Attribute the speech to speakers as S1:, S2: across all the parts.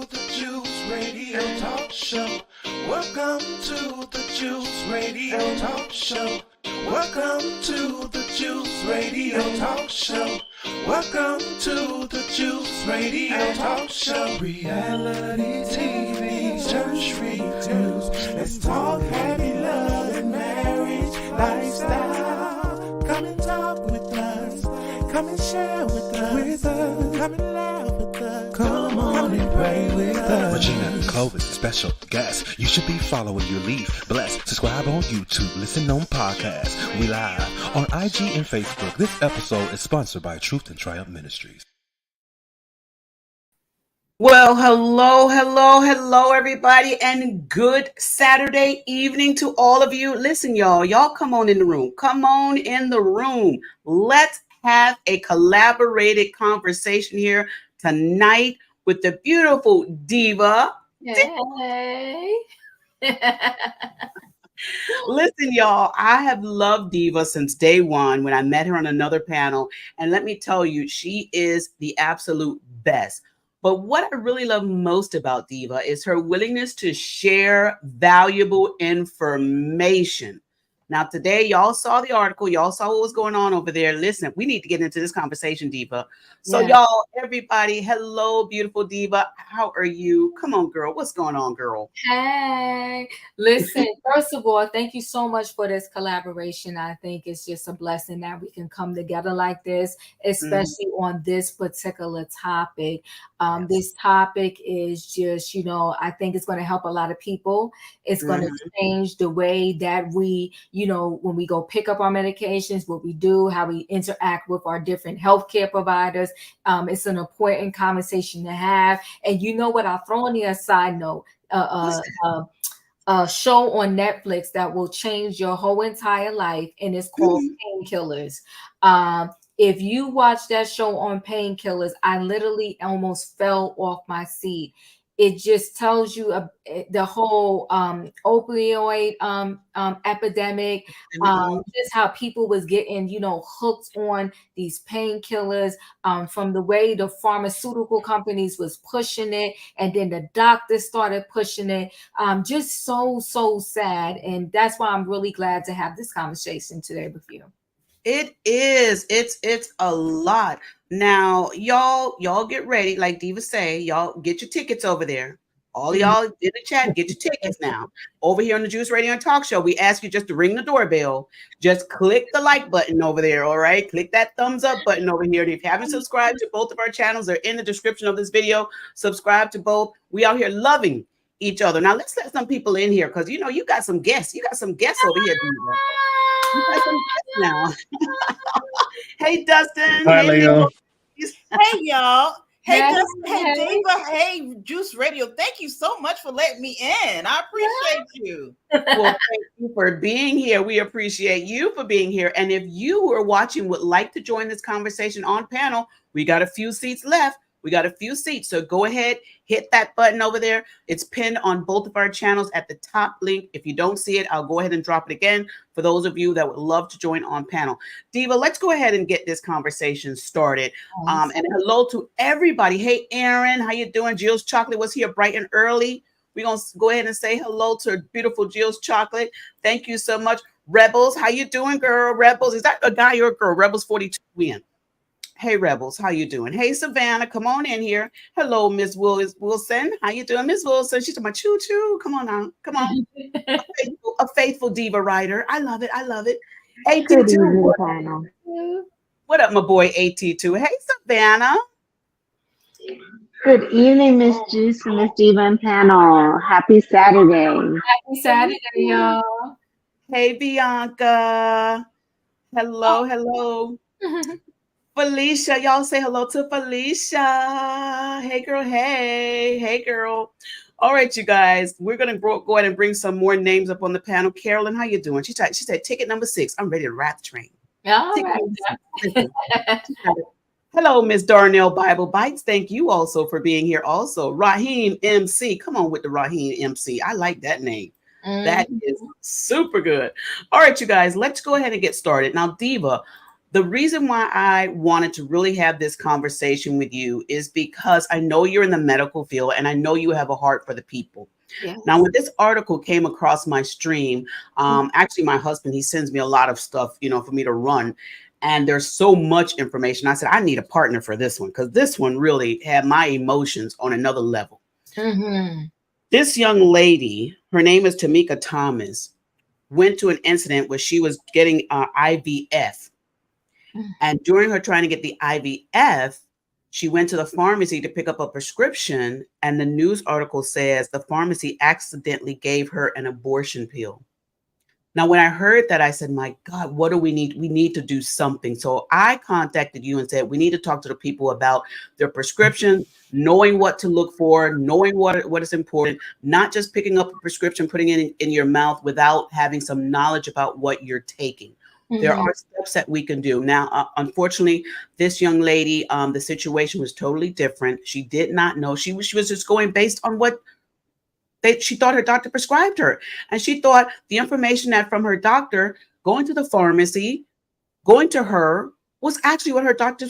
S1: the Juice Radio Talk Show. Welcome to the Juice Radio Talk Show. Welcome to the Juice Radio Talk Show. Welcome to the Juice Radio Talk Show. Reality TV's church reviews. Let's talk happy love and marriage lifestyle. Come and talk with us. Come and share with us. Come and laugh with us. Come on and pray with us.
S2: Regina McCollum is a special guest. You should be following your lead. Bless. Subscribe on YouTube. Listen on podcast. We live on IG and Facebook. This episode is sponsored by TRIUMPH Ministries.
S3: Well, hello, everybody, and good Saturday evening to all of you. Listen, y'all come on in the room. Come on in the room. Let's have a collaborated conversation here tonight with the beautiful Diva.
S4: Hey.
S3: Listen, y'all, I have loved Diva since day one when I met her on another panel. And let me tell you, she is the absolute best. But what I really love most about Diva is her willingness to share valuable information. Now, today, y'all saw the article. Y'all saw what was going on over there. Listen, we need to get into this conversation, Diva. So, y'all, everybody, hello, beautiful Diva. How are you? Come on, girl. What's going on, girl?
S4: Hey. Listen, first of all, thank you so much for this collaboration. I think it's just a blessing that we can come together like this, especially on this particular topic. This topic is just, I think it's going to help a lot of people. It's going to change the way that we, when we go pick up our medications, what we do, how we interact with our different healthcare providers. It's an important conversation to have. And you know what? I'll throw in a side note, a show on Netflix that will change your whole entire life. And it's called Painkillers. If you watch that show on Painkillers, I literally almost fell off my seat. It just tells you the whole opioid epidemic, just how people was getting, hooked on these painkillers, from the way the pharmaceutical companies was pushing it, and then the doctors started pushing it. Just so sad, and that's why I'm really glad to have this conversation today with you.
S3: It is. It's a lot. Now, y'all get ready. Like Diva say, y'all get your tickets over there. All y'all in the chat, get your tickets now. Over here on the Juice Radio and Talk Show, we ask you just to ring the doorbell. Just click the like button over there, all right? Click that thumbs up button over here. And if you haven't subscribed to both of our channels, they're in the description of this video. Subscribe to both. We out here loving each other. Now, let's let some people in here because, you got some guests. You got some guests over here, Diva. You got some guests now. Hey, Dustin.
S5: Hi, Leo.
S6: Hey, y'all. Hey,
S4: Yes,
S6: Dustin. Hey, Diva. Hey, Juice Radio. Thank you so much for letting me in. I appreciate you.
S3: Well, thank you for being here. We appreciate you for being here. And if you who are watching would like to join this conversation on panel, we got a few seats left. So go ahead, hit that button over there. It's pinned on both of our channels at the top link. If you don't see it, I'll go ahead and drop it again for those of you that would love to join on panel. Diva, let's go ahead and get this conversation started. And hello to everybody. Hey, Aaron, how you doing? Jill's Chocolate was here bright and early. We're going to go ahead and say hello to beautiful Jill's Chocolate. Thank you so much. Rebels, how you doing, girl? Rebels, is that a guy or a girl? Rebels 42 win. Hey, Rebels, how you doing? Hey, Savannah, come on in here. Hello, Miss Wilson. How you doing, Miss Wilson? She's talking about choo-choo. Come on now. Come on. a faithful Diva writer. I love it. AT2. What up, my boy, AT2? Hey, Savannah.
S7: Good evening, Miss Juice and Miss Diva and panel. Happy Saturday.
S4: Happy Saturday, y'all.
S3: Hey, Bianca. Hello. Felicia, y'all say hello to Felicia. Hey, girl. Hey, girl. All right, you guys, we're going to go ahead and bring some more names up on the panel. Carolyn, how you doing? She said, ticket number 6. I'm ready to ride the train.
S4: All right.
S3: Hello, Miss Darnell Bible Bites. Thank you also for being here. Also, Raheem MC. Come on with the Raheem MC. I like that name. That is super good. All right, you guys, let's go ahead and get started. Now, Diva, The reason why I wanted to really have this conversation with you is because I know you're in the medical field and I know you have a heart for the people.
S4: Yes.
S3: Now, when this article came across my stream, actually, my husband, he sends me a lot of stuff, for me to run. And there's so much information. I said, I need a partner for this one because this one really had my emotions on another level.
S4: Mm-hmm.
S3: This young lady, her name is Tamika Thomas, went to an incident where she was getting IVF. And during her trying to get the IVF, she went to the pharmacy to pick up a prescription. And the news article says the pharmacy accidentally gave her an abortion pill. Now, when I heard that, I said, my God, what do we need? We need to do something. So I contacted you and said, we need to talk to the people about their prescription, knowing what to look for, knowing what is important, not just picking up a prescription, putting it in your mouth without having some knowledge about what you're taking. There are steps that we can do. Now, unfortunately, this young lady, the situation was totally different. She did not know. She was just going based on what she thought her doctor prescribed her. And she thought the information that from her doctor going to the pharmacy, going to her, was actually what her doctor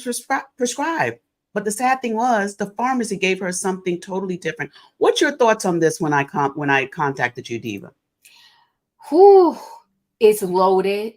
S3: prescribed. But the sad thing was the pharmacy gave her something totally different. What's your thoughts on this when I contacted you, Diva?
S4: Whew, it's loaded.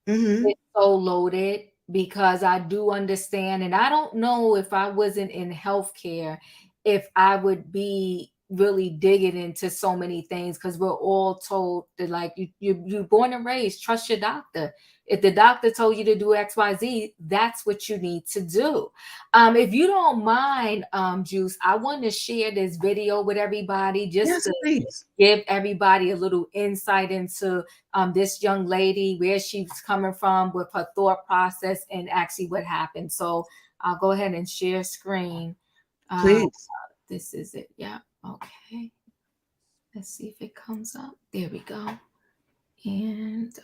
S3: Mm-hmm.
S4: It's so loaded because I do understand, and I don't know if I wasn't in healthcare, if I would be really digging into so many things, because we're all told that, like, you're born and raised, trust your doctor. If the doctor told you to do XYZ, that's what you need to do. If you don't mind, Juice, I want to share this video with everybody just to give everybody a little insight into this young lady, where she's coming from with her thought process and actually what happened. So I'll go ahead and share screen.
S3: Please.
S4: This is it. Yeah. Okay. Let's see if it comes up. There we go. And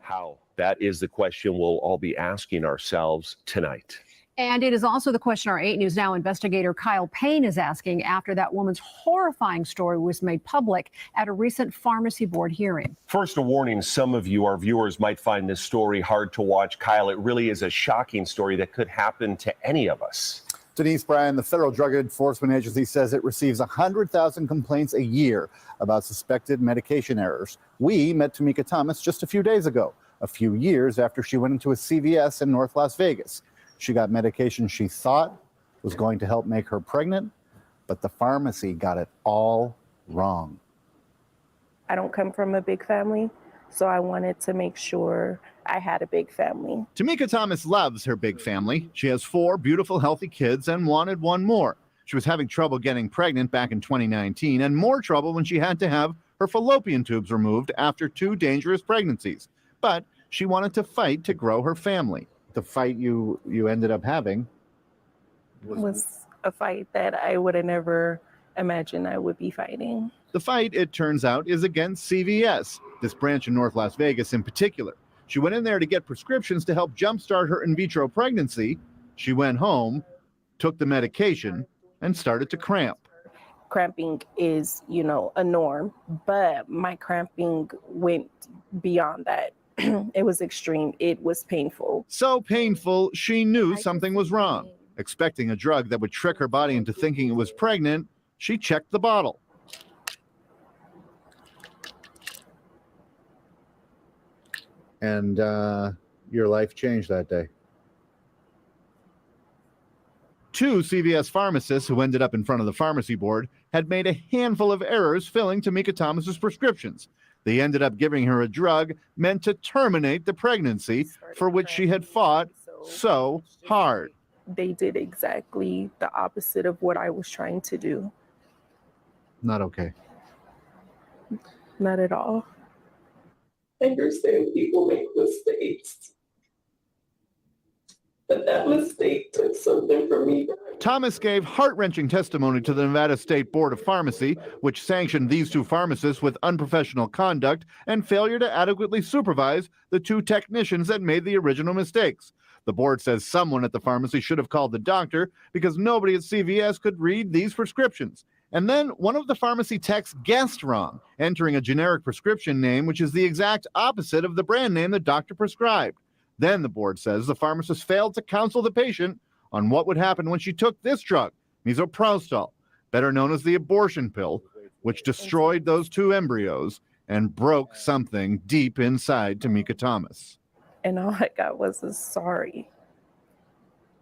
S5: how? That is the question we'll all be asking ourselves tonight.
S8: And it is also the question our 8 News Now investigator Kyle Payne is asking after that woman's horrifying story was made public at a recent pharmacy board hearing.
S5: First, a warning, some of you, our viewers, might find this story hard to watch. Kyle, it really is a shocking story that could happen to any of us.
S9: Denise Bryan, the Federal Drug Enforcement Agency, says it receives 100,000 complaints a year about suspected medication errors. We met Tamika Thomas just a few days ago, a few years after she went into a CVS in North Las Vegas. She got medication she thought was going to help make her pregnant, but the pharmacy got it all wrong.
S10: I don't come from a big family, so I wanted to make sure I had a big family.
S9: Tamika Thomas loves her big family. She has 4 beautiful, healthy kids and wanted one more. She was having trouble getting pregnant back in 2019 and more trouble when she had to have her fallopian tubes removed after 2 dangerous pregnancies. But she wanted to fight to grow her family. The fight you ended up having
S10: was a fight that I would have never imagined I would be fighting.
S9: The fight, it turns out, is against CVS, this branch in North Las Vegas in particular. She went in there to get prescriptions to help jumpstart her in vitro pregnancy. She went home, took the medication, and started to cramp.
S10: Cramping is, a norm, but my cramping went beyond that. It was extreme. It was painful.
S9: So painful, she knew something was wrong. Expecting a drug that would trick her body into thinking it was pregnant, she checked the bottle. And your life changed that day. 2 CVS pharmacists who ended up in front of the pharmacy board had made a handful of errors filling Tamika Thomas's prescriptions. They ended up giving her a drug meant to terminate the pregnancy for which she had fought so hard.
S10: They did exactly the opposite of what I was trying to do.
S9: Not okay.
S10: Not at all.
S11: I understand people make mistakes, but that mistake took something from me.
S9: Thomas gave heart-wrenching testimony to the Nevada State Board of Pharmacy, which sanctioned these 2 pharmacists with unprofessional conduct and failure to adequately supervise the 2 technicians that made the original mistakes. The board says someone at the pharmacy should have called the doctor because nobody at CVS could read these prescriptions. And then one of the pharmacy techs guessed wrong, entering a generic prescription name, which is the exact opposite of the brand name the doctor prescribed. Then the board says the pharmacist failed to counsel the patient on what would happen when she took this drug, misoprostol, better known as the abortion pill, which destroyed those 2 embryos and broke something deep inside Tamika Thomas.
S10: And all I got was a sorry.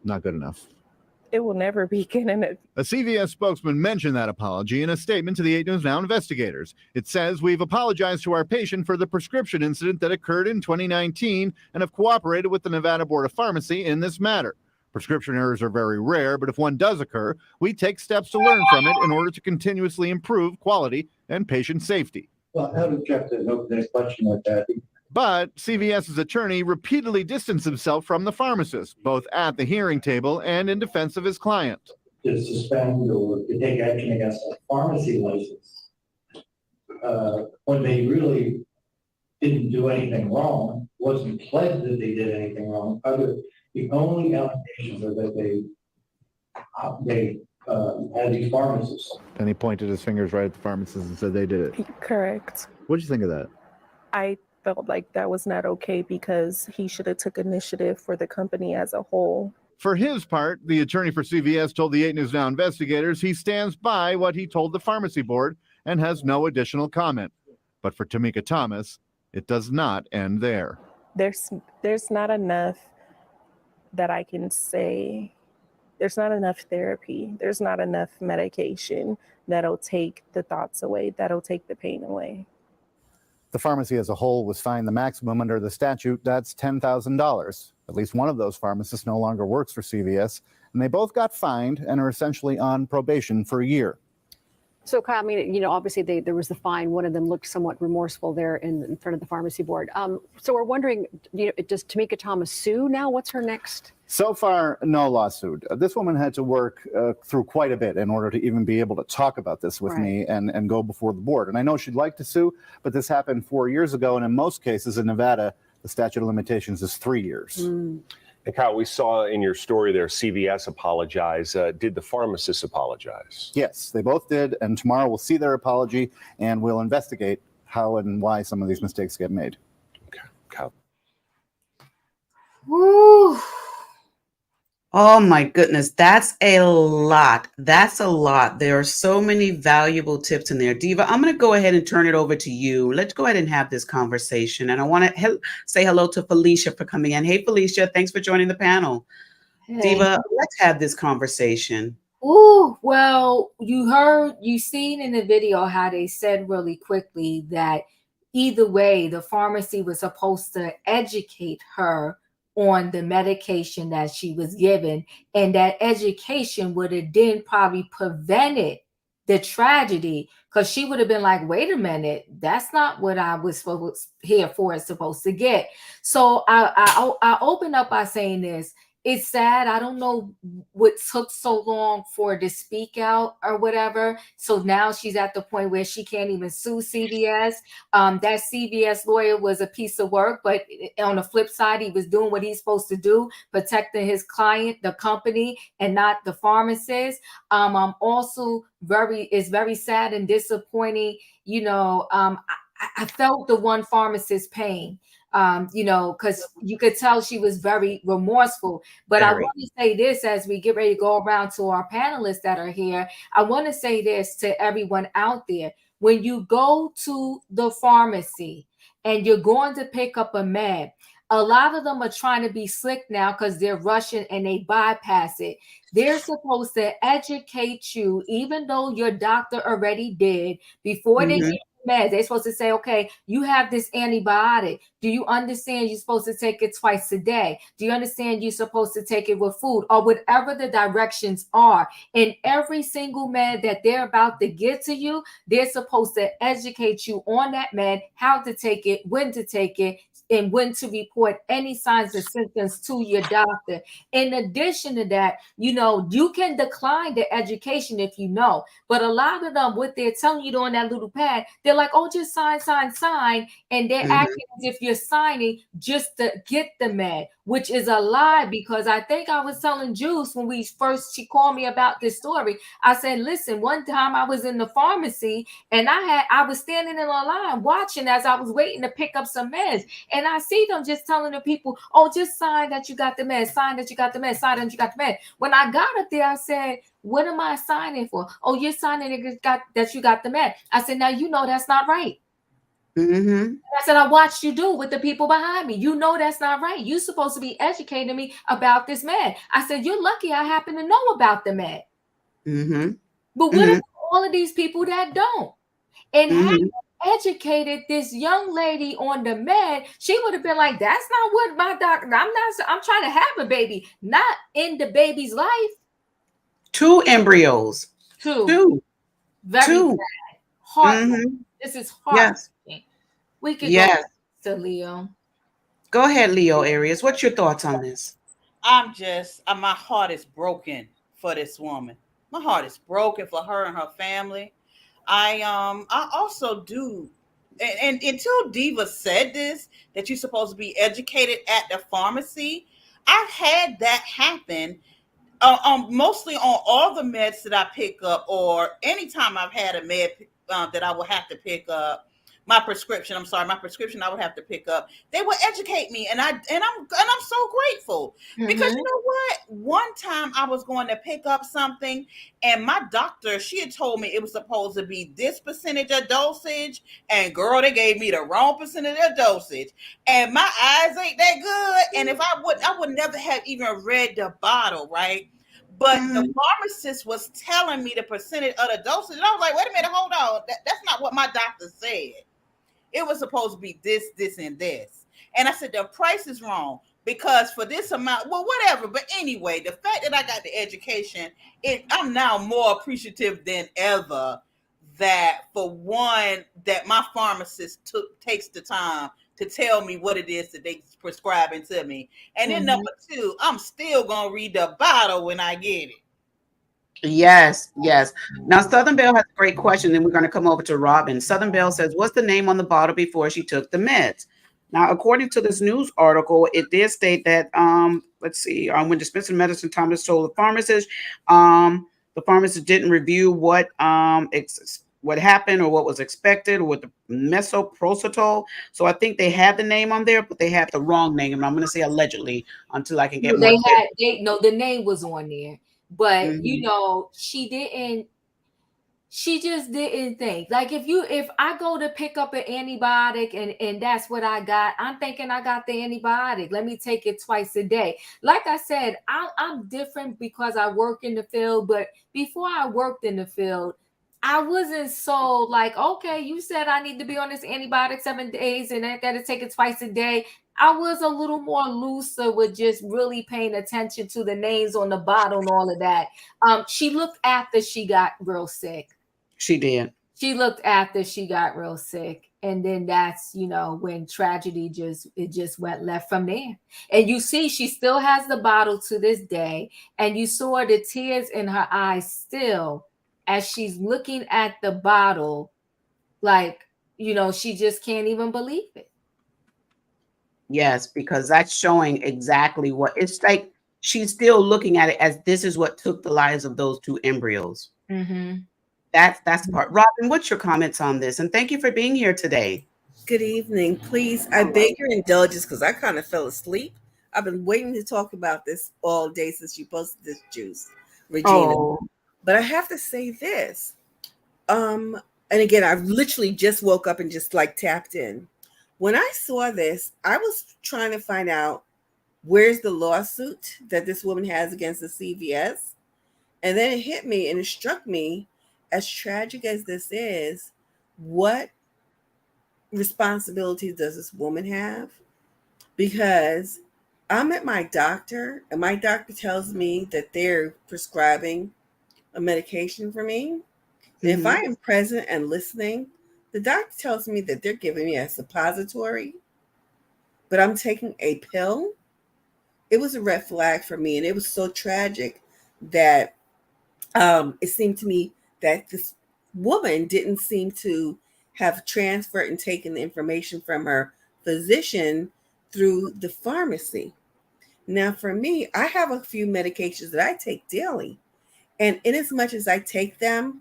S9: Not good enough.
S10: It will never be good enough.
S9: A CVS spokesman mentioned that apology in a statement to the 8 News Now investigators. It says, "We've apologized to our patient for the prescription incident that occurred in 2019 and have cooperated with the Nevada Board of Pharmacy in this matter. Prescription errors are very rare, but if one does occur, we take steps to learn from it in order to continuously improve quality and patient safety."
S12: Well, how does Jeff know there's a question like that?
S9: But CVS's attorney repeatedly distanced himself from the pharmacist, both at the hearing table and in defense of his client.
S12: To suspend or to take action against a pharmacy license when they really didn't do anything wrong, wasn't pledged that they did anything wrong. The only allegations are that they had these pharmacists.
S9: And he pointed his fingers right at the pharmacist and said they did it.
S10: Correct.
S9: What did you think of that?
S10: I felt like that was not okay because he should have took initiative for the company as a whole.
S9: For his part, the attorney for CVS told the 8 News Now investigators he stands by what he told the pharmacy board and has no additional comment. But for Tamika Thomas, it does not end there.
S10: There's not enough that I can say. There's not enough therapy. There's not enough medication that'll take the thoughts away, that'll take the pain away.
S9: The pharmacy as a whole was fined the maximum under the statute. That's $10,000. At least one of those pharmacists no longer works for CVS, and they both got fined and are essentially on probation for a year.
S8: So, Kyle, I mean, obviously there was the fine. One of them looked somewhat remorseful there in front of the pharmacy board. So we're wondering, does Tamika Thomas sue now? What's her next?
S9: So far, no lawsuit. This woman had to work through quite a bit in order to even be able to talk about this with me and go before the board. And I know she'd like to sue, but this happened 4 years ago. And in most cases in Nevada, the statute of limitations is 3 years.
S5: And Kyle, we saw in your story there, CVS apologize. Did the pharmacist apologize?
S9: Yes, they both did. And tomorrow we'll see their apology and we'll investigate how and why some of these mistakes get made.
S5: Okay, Kyle.
S3: Woo. Oh my goodness, that's a lot. That's a lot. There are so many valuable tips in there. Diva, I'm going to go ahead and turn it over to you. Let's go ahead and have this conversation. And I want to say hello to Felicia for coming in. Hey, Felicia, thanks for joining the panel. Hey. Diva, let's have this conversation.
S4: Oh, well, you seen in the video how they said really quickly that either way, the pharmacy was supposed to educate her on the medication that she was given, and that education would have then probably prevented the tragedy, because she would have been like, wait a minute, that's not what I was supposed to get. So I open up by saying this. It's sad. I don't know what took so long for her to speak out or whatever. So now she's at the point where she can't even sue CVS. That CVS lawyer was a piece of work, but on the flip side, he was doing what he's supposed to do, protecting his client, the company, and not the pharmacist. I'm also very sad and disappointing. I felt the one pharmacist's pain. Because you could tell she was very remorseful. But I want to say this as we get ready to go around to our panelists that are here. I want to say this to everyone out there. When you go to the pharmacy and you're going to pick up a med, a lot of them are trying to be slick now because they're rushing and they bypass it. They're supposed to educate you, even though your doctor already did, before they give meds. They're supposed to say, okay, you have this antibiotic. Do you understand you're supposed to take it twice a day? Do you understand you're supposed to take it with food, or whatever the directions are? And every single med that they're about to get to you, they're supposed to educate you on that med, how to take it, when to take it, and when to report any signs and symptoms to your doctor. In addition to that, you can decline the education if you know, but a lot of them, what they're telling you on that little pad, they're like, oh, just sign, and they're acting as if you're signing just to get the med, which is a lie, because I think I was telling Juice when she called me about this story. I said, listen, one time I was in the pharmacy and I was standing in a line watching as I was waiting to pick up some meds. And I see them just telling the people, oh, just sign that you got the meds, sign that you got the meds, sign that you got the meds. When I got up there, I said, what am I signing for? Oh, you're signing that you got the med. I said, now you know that's not right.
S3: Mm-hmm.
S4: I said, I watched you do with the people behind me. You know that's not right. You're supposed to be educating me about this med. I said, you're lucky I happen to know about the med.
S3: Mm-hmm.
S4: But what about all of these people that don't? And had you educated this young lady on the med, she would have been like, that's not what my doctor, I'm trying to have a baby, not in the baby's life.
S3: 2 embryos. Two.
S4: Very sad. Heartbreaking. This is heartbreaking.
S3: Yes.
S4: We could go to Leo.
S3: Go ahead, Leo Arias. What's your thoughts on this?
S6: My heart is broken for this woman. My heart is broken for her and her family. I also do, and until Diva said this, that you're supposed to be educated at the pharmacy, I've had that happen. Mostly on all the meds that I pick up, or anytime I've had a med that I will have to pick up, my prescription I would have to pick up, they will educate me, and I'm so grateful, because you know what? One time I was going to pick up something, and my doctor, she had told me it was supposed to be this percentage of dosage, and girl, they gave me the wrong percentage of dosage, and my eyes ain't that good, and if I would never have even read the bottle, right? But the pharmacist was telling me the percentage of the dosage, and I was like, wait a minute, hold on, that's not what my doctor said. It was supposed to be this, and this. And I said, the price is wrong, because for this amount, well, whatever. But anyway, the fact that I got the education, I'm now more appreciative than ever that, for one, that my pharmacist takes the time to tell me what it is that they prescribing to me. And then number 2, I'm still going to read the bottle when I get it.
S3: Yes. Now, Southern Belle has a great question, and we're going to come over to Robin. Southern Belle says, what's the name on the bottle before she took the meds? Now, according to this news article, it did state that, let's see, when dispensing medicine, Thomas told the pharmacist didn't review what happened or what was expected with the misoprostol. So I think they have the name on there, but they have the wrong name. And I'm going to say allegedly until I can get more.
S4: The name was on there. But you know, she just didn't think, like, if I go to pick up an antibiotic and that's what I got, I'm thinking I got the antibiotic, let me take it twice a day. Like I said, I'm different because I work in the field, but before I worked in the field, I wasn't so like, okay, you said I need to be on this antibiotic 7 days and I gotta take it twice a day. I was a little more looser with just really paying attention to the names on the bottle and all of that. She looked after she got real sick.
S3: She did.
S4: She looked after she got real sick. And then that's, when tragedy just went left from there. And you see, she still has the bottle to this day. And you saw the tears in her eyes still as she's looking at the bottle, like, she just can't even believe it.
S3: Yes, because that's showing exactly what it's like. She's still looking at it as this is what took the lives of those 2 embryos. That's the part. Robin, what's your comments on this? And thank you for being here today.
S13: Good evening. Please, I beg your indulgence because I kind of fell asleep. I've been waiting to talk about this all day since you posted this, Juice, Regina. But I have to say this. And again, I literally just woke up and just tapped in. When I saw this, I was trying to find out where's the lawsuit that this woman has against the CVS. And then it hit me and it struck me, as tragic as this is, what responsibilities does this woman have? Because I'm at my doctor and my doctor tells me that they're prescribing a medication for me. And if I am present and listening, the doctor tells me that they're giving me a suppository, but I'm taking a pill. It was a red flag for me. And it was so tragic that it seemed to me that this woman didn't seem to have transferred and taken the information from her physician through the pharmacy. Now, for me, I have a few medications that I take daily. And in as much as I take them,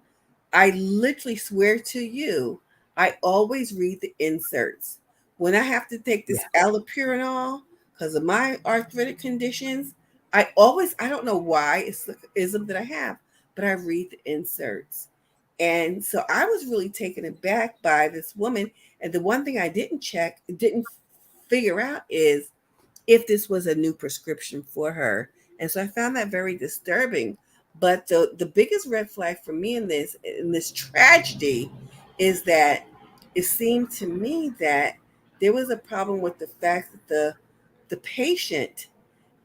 S13: I literally swear to you, I always read the inserts. When I have to take this allopurinol because of my arthritic conditions, I don't know why, it's the ism that I have, but I read the inserts. And so I was really taken aback by this woman. And the one thing I didn't figure out is if this was a new prescription for her. And so I found that very disturbing. But the biggest red flag for me in this tragedy is that it seemed to me that there was a problem with the fact that the patient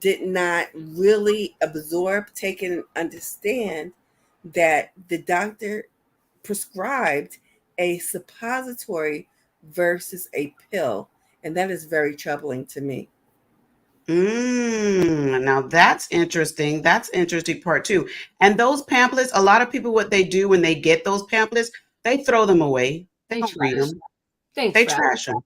S13: did not really absorb, take in, and understand that the doctor prescribed a suppository versus a pill. And that is very troubling to me.
S3: Now that's interesting. That's interesting part too. And those pamphlets, a lot of people, what they do when they get those pamphlets, they throw them away. They don't read them. They trash them.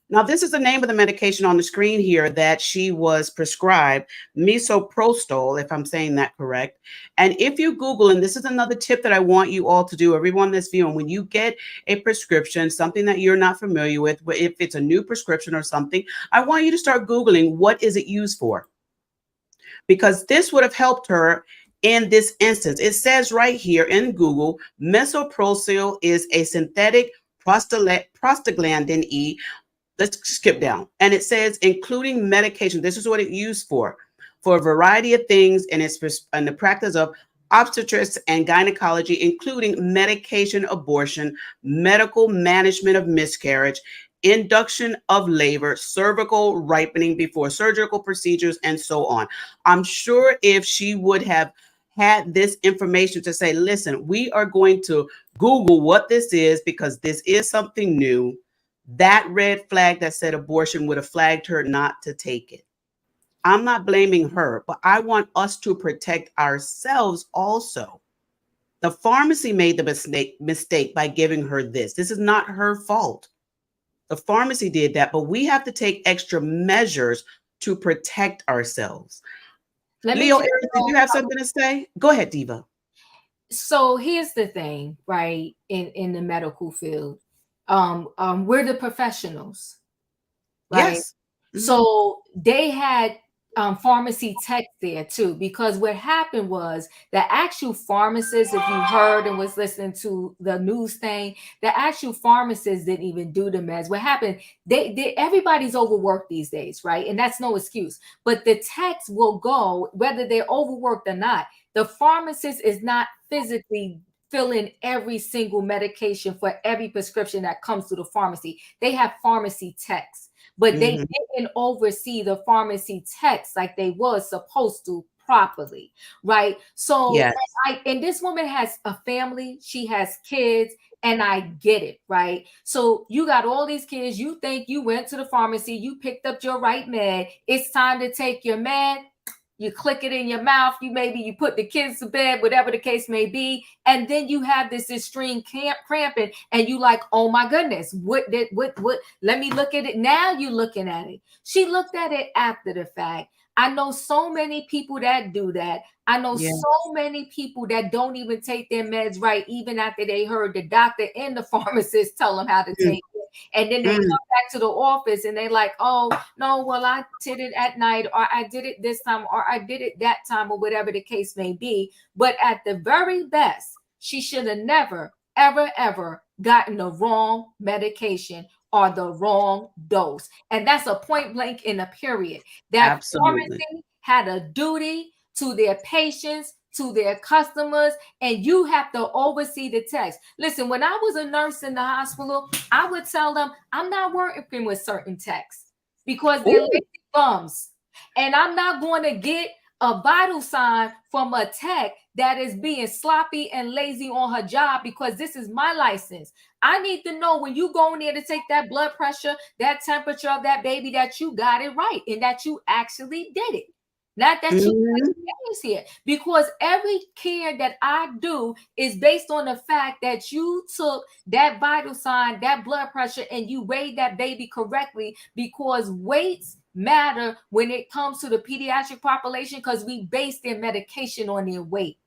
S3: Now, this is the name of the medication on the screen here that she was prescribed, misoprostol, if I'm saying that correct. And if you Google, and this is another tip that I want you all to do, everyone that's viewing, when you get a prescription, something that you're not familiar with, if it's a new prescription or something, I want you to start Googling, what is it used for? Because this would have helped her in this instance. It says right here in Google, misoprostol is a synthetic prostaglandin E. Let's skip down. And it says, including medication. This is what it used for a variety of things. And it's in the practice of obstetrics and gynecology, including medication abortion, medical management of miscarriage, induction of labor, cervical ripening before surgical procedures, and so on. I'm sure if she would have had this information to say, listen, we are going to Google what this is because this is something new, that red flag that said abortion would have flagged her not to take it. I'm not blaming her, but I want us to protect ourselves also. The pharmacy made the mistake by giving her this. This is not her fault. The pharmacy did that, but we have to take extra measures to protect ourselves. Leo, did you have something to say? Go ahead, Diva.
S4: So here's the thing, right? In the medical field, we're the professionals, right?
S3: Yes.
S4: So they had pharmacy tech there too, because what happened was the actual pharmacist, if you heard and was listening to the news thing, the actual pharmacists didn't even do the meds. What happened, everybody's overworked these days, right? And that's no excuse, but the techs will go, whether they're overworked or not. The pharmacist is not physically filling every single medication for every prescription that comes to the pharmacy. They have pharmacy techs, but they didn't oversee the pharmacy techs like they was supposed to properly, right? So, and this woman has a family, she has kids, and I get it, right? So you got all these kids, you think you went to the pharmacy, you picked up your right med, it's time to take your med, you click it in your mouth, you put the kids to bed, whatever the case may be, and then you have this extreme cramping, and you like, oh my goodness, what, let me look at it. Now you're looking at it. She looked at it after the fact. I know so many people that do that. I know so many people that don't even take their meds right, even after they heard the doctor and the pharmacist tell them how to take it. And then they come back to the office and they're like, oh, no, well, I did it at night, or I did it this time, or I did it that time, or whatever the case may be. But at the very best, she should have never, ever, ever gotten the wrong medication or the wrong dose. And that's a point blank in a period. That pharmacy had a duty to their patients, to their customers, and you have to oversee the techs. Listen, when I was a nurse in the hospital, I would tell them I'm not working with certain techs because they're lazy bums. And I'm not going to get a vital sign from a tech that is being sloppy and lazy on her job, because this is my license. I need to know when you go in there to take that blood pressure, that temperature of that baby, that you got it right and that you actually did it. Not that you
S3: Mhm.
S4: experience here, because every care that I do is based on the fact that you took that vital sign, that blood pressure, and you weighed that baby correctly, because weights matter when it comes to the pediatric population, because we base their medication on their weight.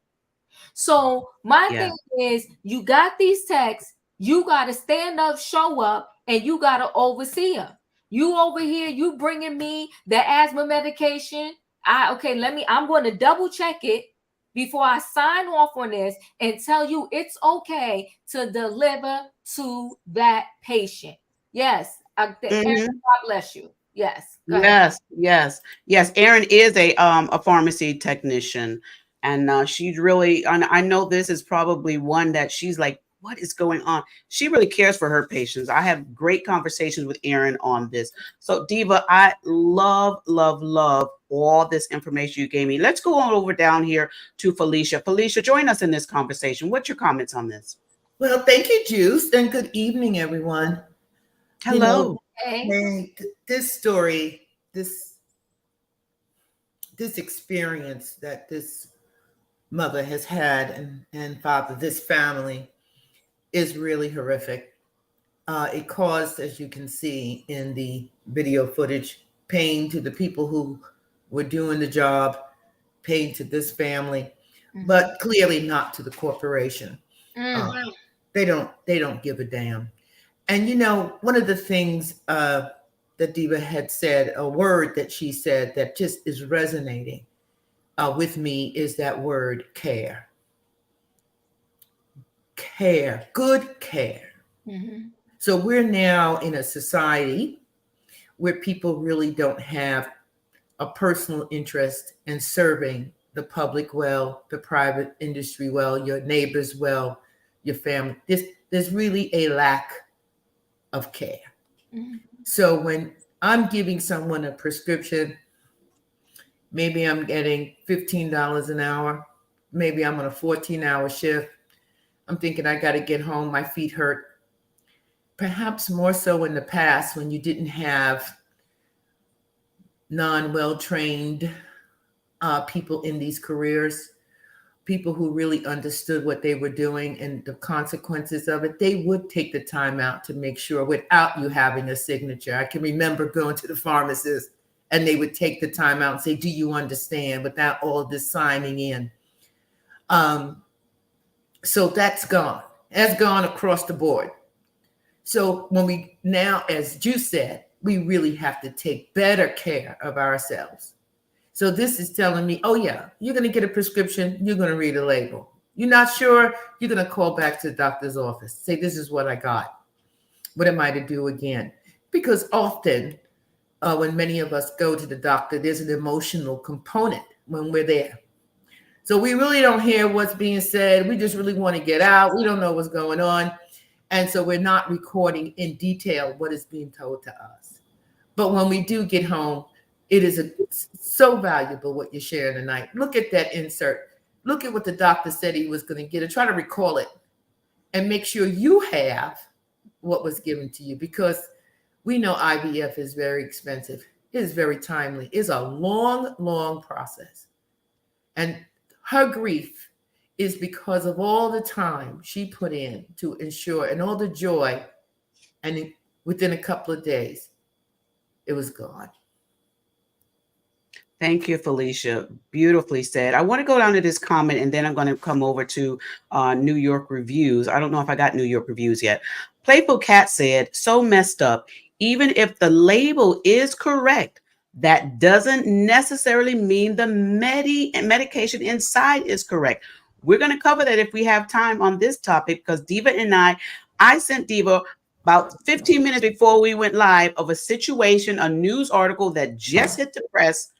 S4: So my
S3: Yeah.
S4: thing is, you got these texts, you got to stand up, show up, and you got to oversee them. You over here, you bringing me the asthma medication. I'm going to double check it before I sign off on this and tell you it's okay to deliver to that patient. Yes. Aaron, God bless you. Yes. Go ahead.
S3: Yes. Erin is a pharmacy technician, and she's really. And I know this is probably one that she's like, what is going on? She really cares for her patients. I have great conversations with Erin on this. So Diva, I love all this information you gave me. Let's go on over down here to Felicia. Felicia, join us in this conversation. What's your comments on this?
S14: Well, thank you, Juice, and good evening, everyone.
S3: Hello.
S14: This story, this experience that this mother has had and father, this family, is really horrific. It caused, as you can see in the video footage, pain to the people who were doing the job, pain to this family, but clearly not to the corporation. They don't give a damn. And one of the things that Diva had said, a word that she said that just is resonating with me, is that word care. Care, good care. So we're now in a society where people really don't have a personal interest in serving the public well, the private industry well, your neighbors well, your family. There's really a lack of care. So when I'm giving someone a prescription, maybe I'm getting $15 an hour, maybe I'm on a 14-hour shift. I'm thinking I got to get home, my feet hurt. Perhaps more so in the past when you didn't have non-well-trained people in these careers, people who really understood what they were doing and the consequences of it, they would take the time out to make sure without you having a signature. I can remember going to the pharmacist and they would take the time out and say, do you understand, without all this signing in. So that's gone. That's gone across the board. So when we now, as Juice said, we really have to take better care of ourselves. So this is telling me, oh yeah, you're going to get a prescription. You're going to read a label. You're not sure. You're going to call back to the doctor's office. Say, this is what I got. What am I to do again? Because often when many of us go to the doctor, there's an emotional component when we're there. So we really don't hear what's being said. We just really want to get out. We don't know what's going on. And so we're not recording in detail what is being told to us. But when we do get home, it is so valuable what you're sharing tonight. Look at that insert. Look at what the doctor said he was going to get and try to recall it and make sure you have what was given to you, because we know IVF is very expensive. It is very timely. It's a long, long process. And her grief is because of all the time she put in to ensure and all the joy. And within a couple of days, it was gone.
S3: Thank you, Felicia. Beautifully said. I want to go down to this comment and then I'm going to come over to New York reviews. I don't know if I got New York reviews yet. Playful Cat said, so messed up. Even if the label is correct, that doesn't necessarily mean the medication inside is correct. We're going to cover that if we have time on this topic, because Diva and I sent Diva about 15 minutes before we went live of a situation, a news article that just hit the press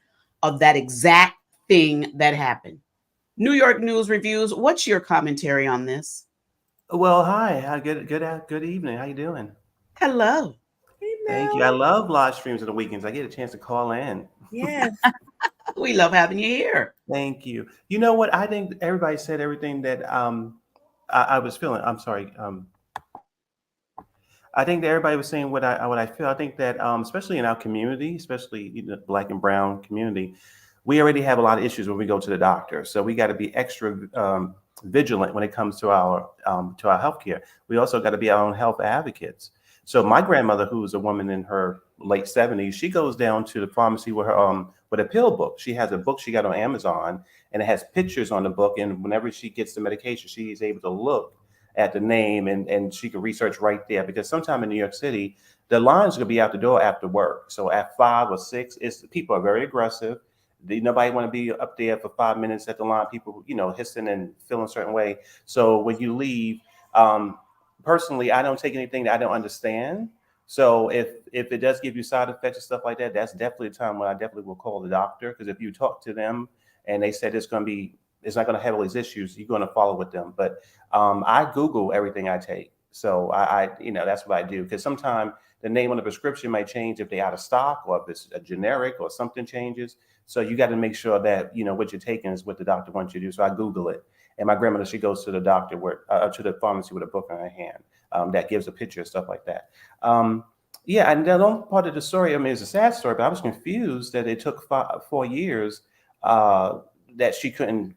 S3: of that exact thing that happened. New York News Reviews, what's your commentary on this?
S15: Well, hi. Good evening. How you doing?
S3: Hello.
S15: Thank you. I love live streams on the weekends. I get a chance to call in.
S13: Yes.
S3: We love having you here.
S15: Thank you. You know what? I think everybody said everything that I was feeling. I'm sorry. I think that everybody was saying what I feel. I think that especially in our community, especially the Black and Brown community, we already have a lot of issues when we go to the doctor. So we got to be extra vigilant when it comes to our healthcare. We also got to be our own health advocates. So my grandmother, who was a woman in her late 70s, she goes down to the pharmacy with her with a pill book. She has a book she got on Amazon, and it has pictures on the book. And whenever she gets the medication, she is able to look at the name and she can research right there. Because sometime in New York City, the lines are gonna be out the door after work. So at 5 or 6, people are very aggressive. Nobody want to be up there for 5 minutes at the line. People, hissing and feeling a certain way. So when you leave, personally, I don't take anything that I don't understand. So if it does give you side effects and stuff like that, that's definitely a time when I definitely will call the doctor. Because if you talk to them and they said it's not going to have all these issues, you're going to follow with them. But I Google everything I take. So I that's what I do. Because sometimes the name on the prescription might change if they're out of stock or if it's a generic or something changes. So you got to make sure that, what you're taking is what the doctor wants you to do. So I Google it. And my grandmother, she goes to the doctor to the pharmacy with a book in her hand that gives a picture and stuff like that. Yeah, and the only part of the story, it's a sad story, but I was confused that it took 4 years that she couldn't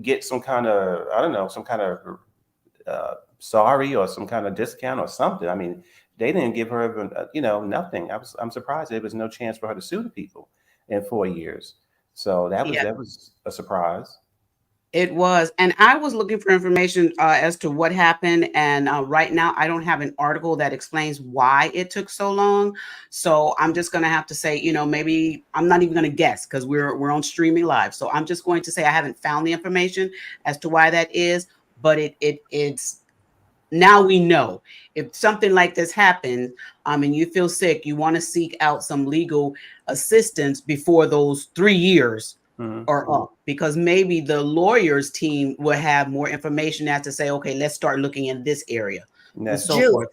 S15: get some kind of, I don't know, some kind of sorry or some kind of discount or something. I mean, they didn't give her, nothing. I'm surprised there was no chance for her to sue the people in 4 years. So that was a surprise.
S3: It was. And I was looking for information as to what happened. And right now, I don't have an article that explains why it took so long. So I'm just going to have to say, maybe I'm not even going to guess because we're on streaming live. So I'm just going to say I haven't found the information as to why that is. But it's now we know if something like this happens and you feel sick, you want to seek out some legal assistance before those 3 years are up, because maybe the lawyers team will have more information as to say, okay, let's start looking in this area and so forth.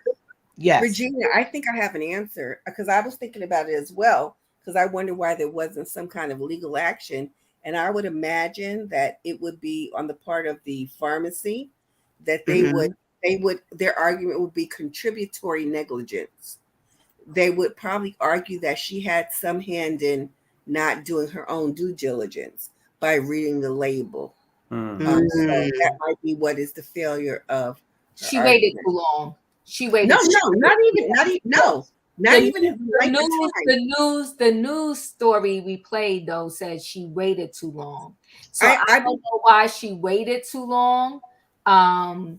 S3: Yes.
S13: Regina, I think I have an answer because I was thinking about it as well, because I wonder why there wasn't some kind of legal action. And I would imagine that it would be on the part of the pharmacy that their argument would be contributory negligence. They would probably argue that she had some hand in not doing her own due diligence by reading the label. So that might be what is the failure of.
S4: She waited too long. She waited.
S13: Not even.
S4: The news story we played though said she waited too long. So I don't know why she waited too long. I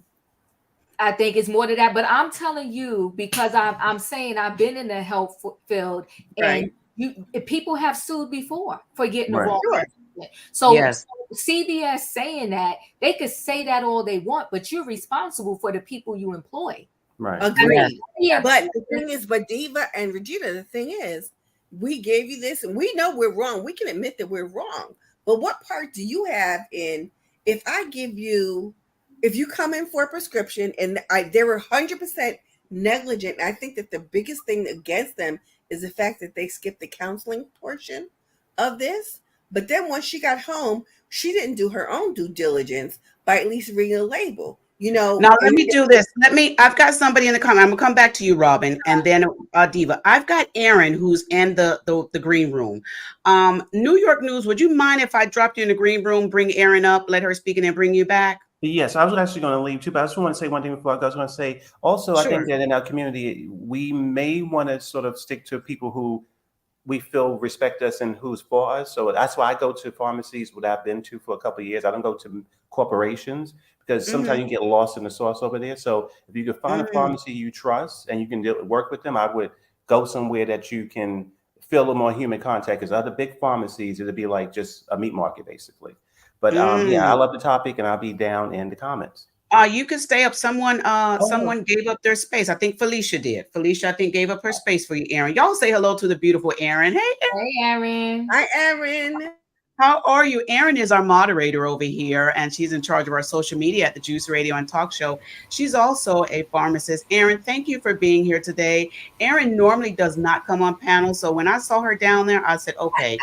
S4: think it's more than that, but I'm telling you because I'm saying I've been in the health field and people have sued before for getting the wrong. So CBS saying that, they could say that all they want, but you're responsible for the people you employ.
S15: Right.
S13: Agreed. But the thing is, but Diva and Regina, the thing is, we gave you this and we know we're wrong. We can admit that we're wrong. But what part do you have in if you come in for a prescription and they were 100% negligent? I think that the biggest thing against them is the fact that they skipped the counseling portion of this. But then once she got home, she didn't do her own due diligence by at least reading the label. Now
S3: let me do this. I've got somebody in the comment. I'm gonna come back to you, Robin, and then Diva. I've got Aaron who's in the green room. New York News, would you mind if I dropped you in the green room, bring Aaron up, let her speak, and then bring you back?
S15: Yes, I was actually going to leave too, but I just want to say one thing before I go. I was going to say also, I think that in our community, we may want to sort of stick to people who we feel respect us and who's for us. So that's why I go to pharmacies that I've been to for a couple of years. I don't go to corporations because sometimes you get lost in the sauce over there. So if you can find a pharmacy you trust and you can work with them, I would go somewhere that you can feel a little more human contact, because other big pharmacies, it'd be like just a meat market basically. But I love the topic and I'll be down in the comments.
S3: You can stay up. Someone gave up their space. I think Felicia did. Felicia, I think, gave up her space for you, Aaron. Y'all say hello to the beautiful Aaron. Hey,
S4: Aaron.
S13: Hi, Aaron.
S3: How are you? Aaron is our moderator over here, and she's in charge of our social media at the Juice Radio and Talk Show. She's also a pharmacist. Aaron, thank you for being here today. Aaron normally does not come on panels, so when I saw her down there, I said, okay,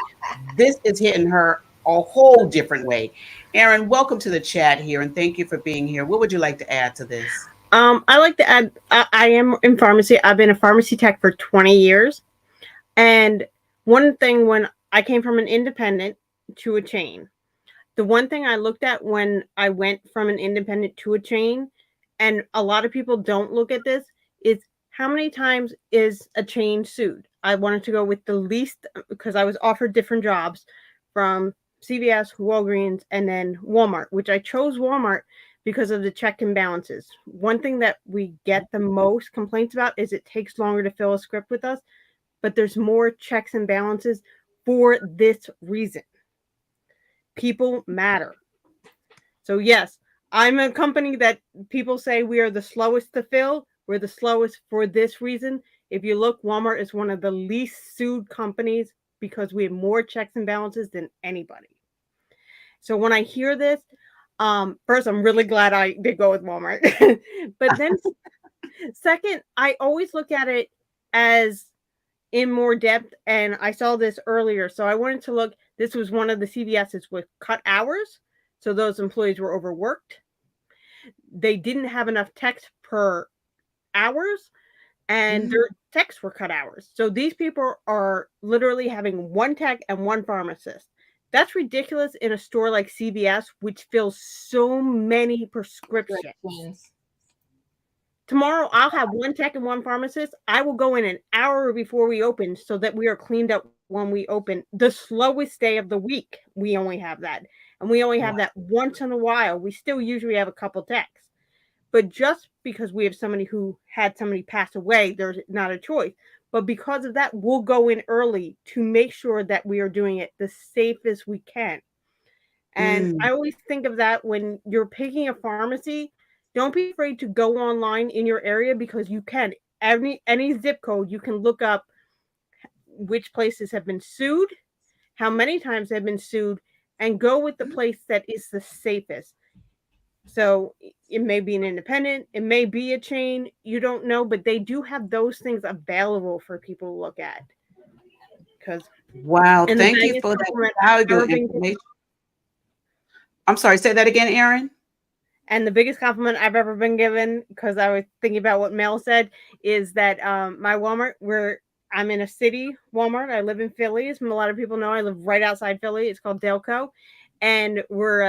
S3: this is hitting her a whole different way. Aaron, welcome to the chat here, and thank you for being here. What would you like to add to this?
S16: I like to add, I am in pharmacy. I've been a pharmacy tech for 20 years. And one thing, when I came from an independent to a chain. The one thing I looked at when I went from an independent to a chain, and a lot of people don't look at this, is how many times is a chain sued? I wanted to go with the least because I was offered different jobs from CVS, Walgreens, and then Walmart, which I chose Walmart because of the check and balances. One thing that we get the most complaints about is it takes longer to fill a script with us, but there's more checks and balances for this reason. People matter. So yes, I'm a company that people say we are the slowest to fill. We're the slowest for this reason. If you look, Walmart is one of the least sued companies because we have more checks and balances than anybody. So when I hear this, first, I'm really glad I did go with Walmart. But then second, I always look at it as in more depth, and I saw this earlier. So I wanted to look, this was one of the CVS's with cut hours. So those employees were overworked. They didn't have enough techs per hours, and their techs were cut hours. So these people are literally having one tech and one pharmacist. That's ridiculous in a store like CVS, which fills so many prescriptions. Tomorrow, I'll have one tech and one pharmacist. I will go in an hour before we open so that we are cleaned up when we open. The slowest day of the week, we only have that. And we only have that once in a while. We still usually have a couple techs. But just because we have somebody who had somebody pass away, there's not a choice. But because of that, we'll go in early to make sure that we are doing it the safest we can. And I always think of that when you're picking a pharmacy. Don't be afraid to go online in your area because you can. Any zip code, you can look up which places have been sued, how many times they've been sued, and go with the place that is the safest. So it may be an independent, it may be a chain, you don't know, but they do have those things available for people to look at. Because
S3: wow, thank you for that valuable information. I'm sorry, say that again, Erin.
S16: And the biggest compliment I've ever been given, because I was thinking about what Mel said, is that my Walmart, I'm in a city Walmart. I live in Philly. As a lot of people know, I live right outside Philly. It's called Delco. And we're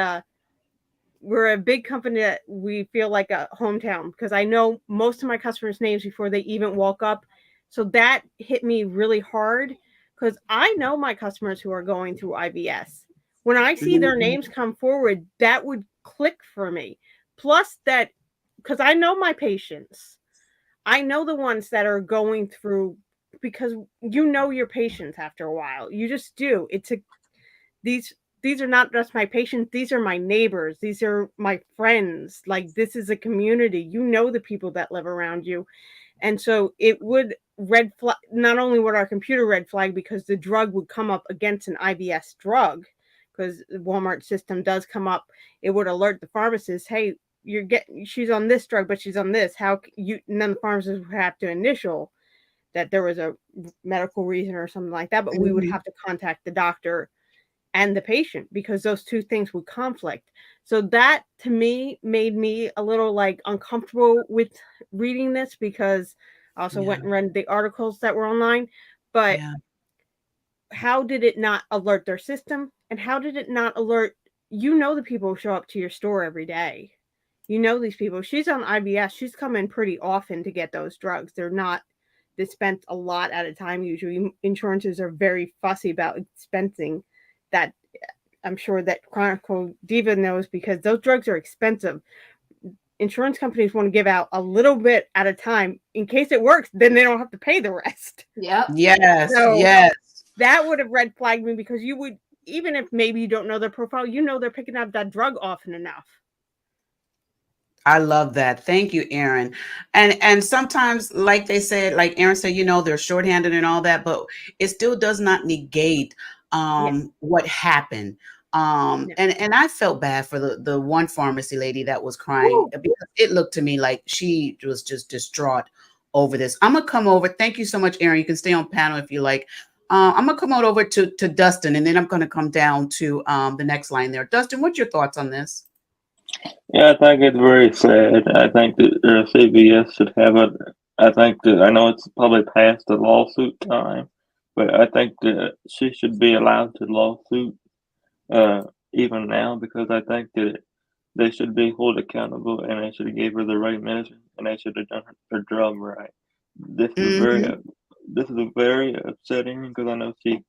S16: a big company that we feel like a hometown because I know most of my customers' names before they even walk up. So that hit me really hard because I know my customers who are going through IVS. When I see their names come forward, that would click for me. Plus that, because I know my patients. I know the ones that are going through, because you know your patients after a while. You just do. These are not just my patients. These are my neighbors. These are my friends. Like, this is a community. You know the people that live around you. And so it would red flag, not only would our computer red flag because the drug would come up against an IVS drug, because the Walmart system does come up, it would alert the pharmacist, hey, she's on this drug, but she's on this. And then the pharmacist would have to initial that there was a medical reason or something like that, but we would have to contact the doctor and the patient because those two things would conflict. So that to me made me a little like uncomfortable with reading this because I also went and read the articles that were online. But how did it not alert their system? And how did it not alert, the people who show up to your store every day? You know these people. She's on IVS. She's coming pretty often to get those drugs. They're not dispensed a lot at a time. Usually insurances are very fussy about dispensing that. I'm sure that Chronicle Diva knows because those drugs are expensive. Insurance companies want to give out a little bit at a time in case it works. Then they don't have to pay the rest.
S4: Yep.
S3: Yes.
S16: So
S3: yes.
S16: That would have red flagged me because you would, even if maybe you don't know their profile, they're picking up that drug often enough.
S3: I love that. Thank you, Erin. And sometimes, like they said, like Erin said, they're shorthanded and all that, but it still does not negate what happened. And I felt bad for the one pharmacy lady that was crying because it looked to me like she was just distraught over this. I'm gonna come over. Thank you so much, Erin. You can stay on panel if you like. I'm gonna come on over to Dustin, and then I'm gonna come down to the next line there. Dustin, what's your thoughts on this?
S17: Yeah, I think it's very sad. I think that CVS should have I know it's probably past the lawsuit time, but I think that she should be allowed to lawsuit even now, because I think that they should be held accountable and they should have gave her the right medicine and they should have done her job right. This is very upsetting because I know she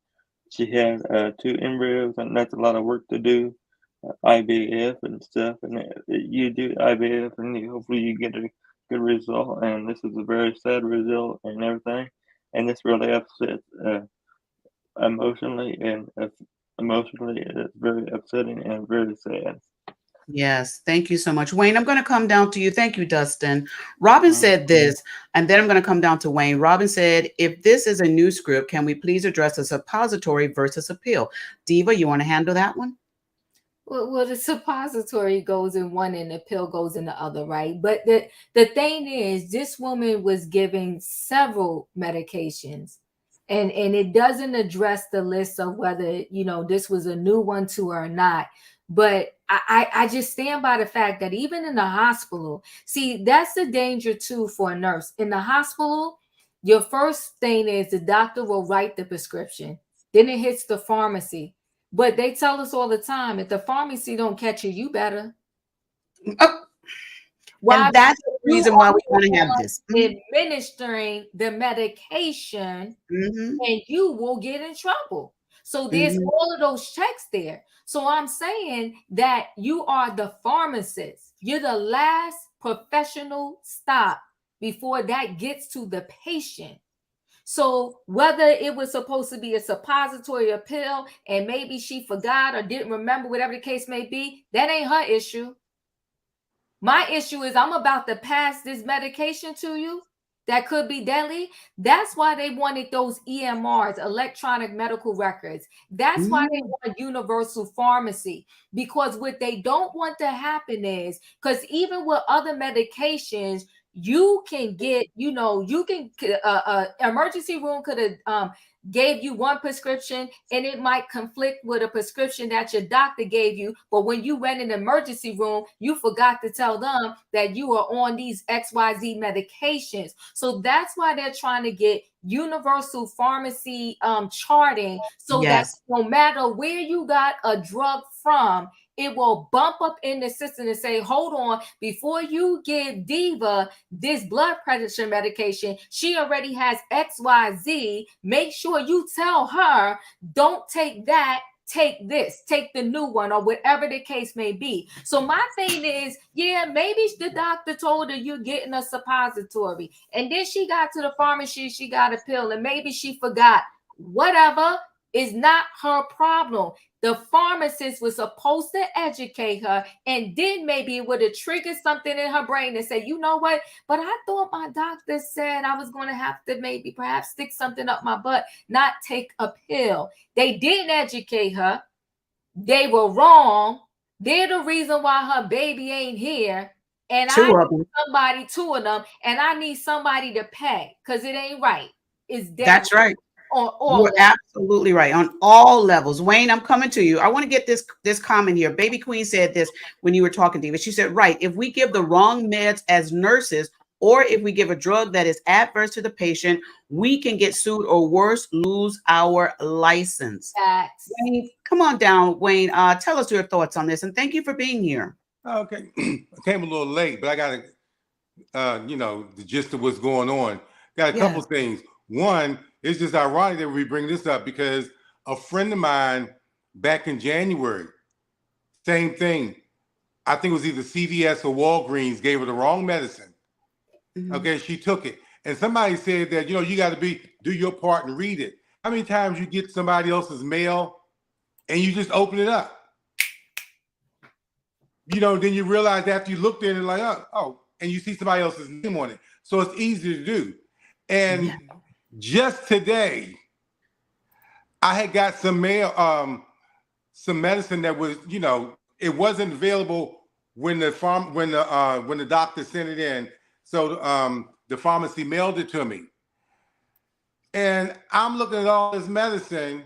S17: had 2 embryos and that's a lot of work to do, IVF and stuff, and you do IVF and hopefully you get a good result. And this is a very sad result and everything, and this really upsets emotionally it's very upsetting and very sad.
S3: Yes, thank you so much, Wayne. I'm going to come down to you. Thank you, Dustin. Robin said this, and then I'm going to come down to Wayne. Robin said, if this is a new script, can we please address a suppository versus a pill? Diva, you want to handle that one?
S4: Well, the suppository goes in one and the pill goes in the other, right? But the thing is, this woman was given several medications, and it doesn't address the list of whether, you know, this was a new one to her or not. But I just stand by the fact that even in the hospital, see, that's the danger too for a nurse. In the hospital, your first thing is the doctor will write the prescription. Then it hits the pharmacy. But they tell us all the time, if the pharmacy don't catch you, you better. Why?
S3: And that's the reason why we want to have this.
S4: Administering the medication, and you will get in trouble. So there's all of those checks there. So I'm saying that you are the pharmacist. You're the last professional stop before that gets to the patient. So whether it was supposed to be a suppository or pill, and maybe she forgot or didn't remember, whatever the case may be, that ain't her issue. My issue is I'm about to pass this medication to you that could be deadly. That's why they wanted those EMRs, electronic medical records. That's why they want universal pharmacy, because what they don't want to happen is, because even with other medications, you can get, you know, you can emergency room could have gave you one prescription and it might conflict with a prescription that your doctor gave you, but when you went in the emergency room, you forgot to tell them that you are on these XYZ medications. So that's why they're trying to get universal pharmacy charting, so that no matter where you got a drug from, it will bump up in the system and say, hold on, before you give Diva this blood pressure medication, she already has XYZ. Make sure you tell her, don't take that, take this, take the new one, or whatever the case may be. So my thing is, yeah, maybe the doctor told her you're getting a suppository, and then she got to the pharmacy, she got a pill, and maybe she forgot. Whatever is not her problem. The pharmacist was supposed to educate her, and then maybe it would have triggered something in her brain and say, you know what, but I thought my doctor said I was going to have to maybe perhaps stick something up my butt, not take a pill. They didn't educate her. They were wrong. They're the reason why her baby ain't here. And I need somebody, 2 of them, and I need somebody to pay, because it ain't right.
S3: That's right.
S4: You're
S3: absolutely right on all levels. Wayne, I'm coming to you. I want to get this comment here. Baby Queen said this when you were talking, Diva. She said, right, if we give the wrong meds as nurses, or if we give a drug that is adverse to the patient, we can get sued, or worse, lose our license. Wayne, come on down, Wayne. Tell us your thoughts on this, and thank you for being here.
S18: Okay, I came a little late, but I got you know, the gist of what's going on. Got a couple things. One, it's just ironic that we bring this up because a friend of mine back in January, same thing. I think it was either CVS or Walgreens gave her the wrong medicine. Okay, she took it. And somebody said that, you know, you got to do your part and read it. How many times you get somebody else's mail and you just open it up? You know, then you realize after you looked in and like, oh, and you see somebody else's name on it. So it's easy to do. And just today, I had got some mail, some medicine that was, you know, it wasn't available when the doctor sent it in. So the pharmacy mailed it to me. And I'm looking at all this medicine,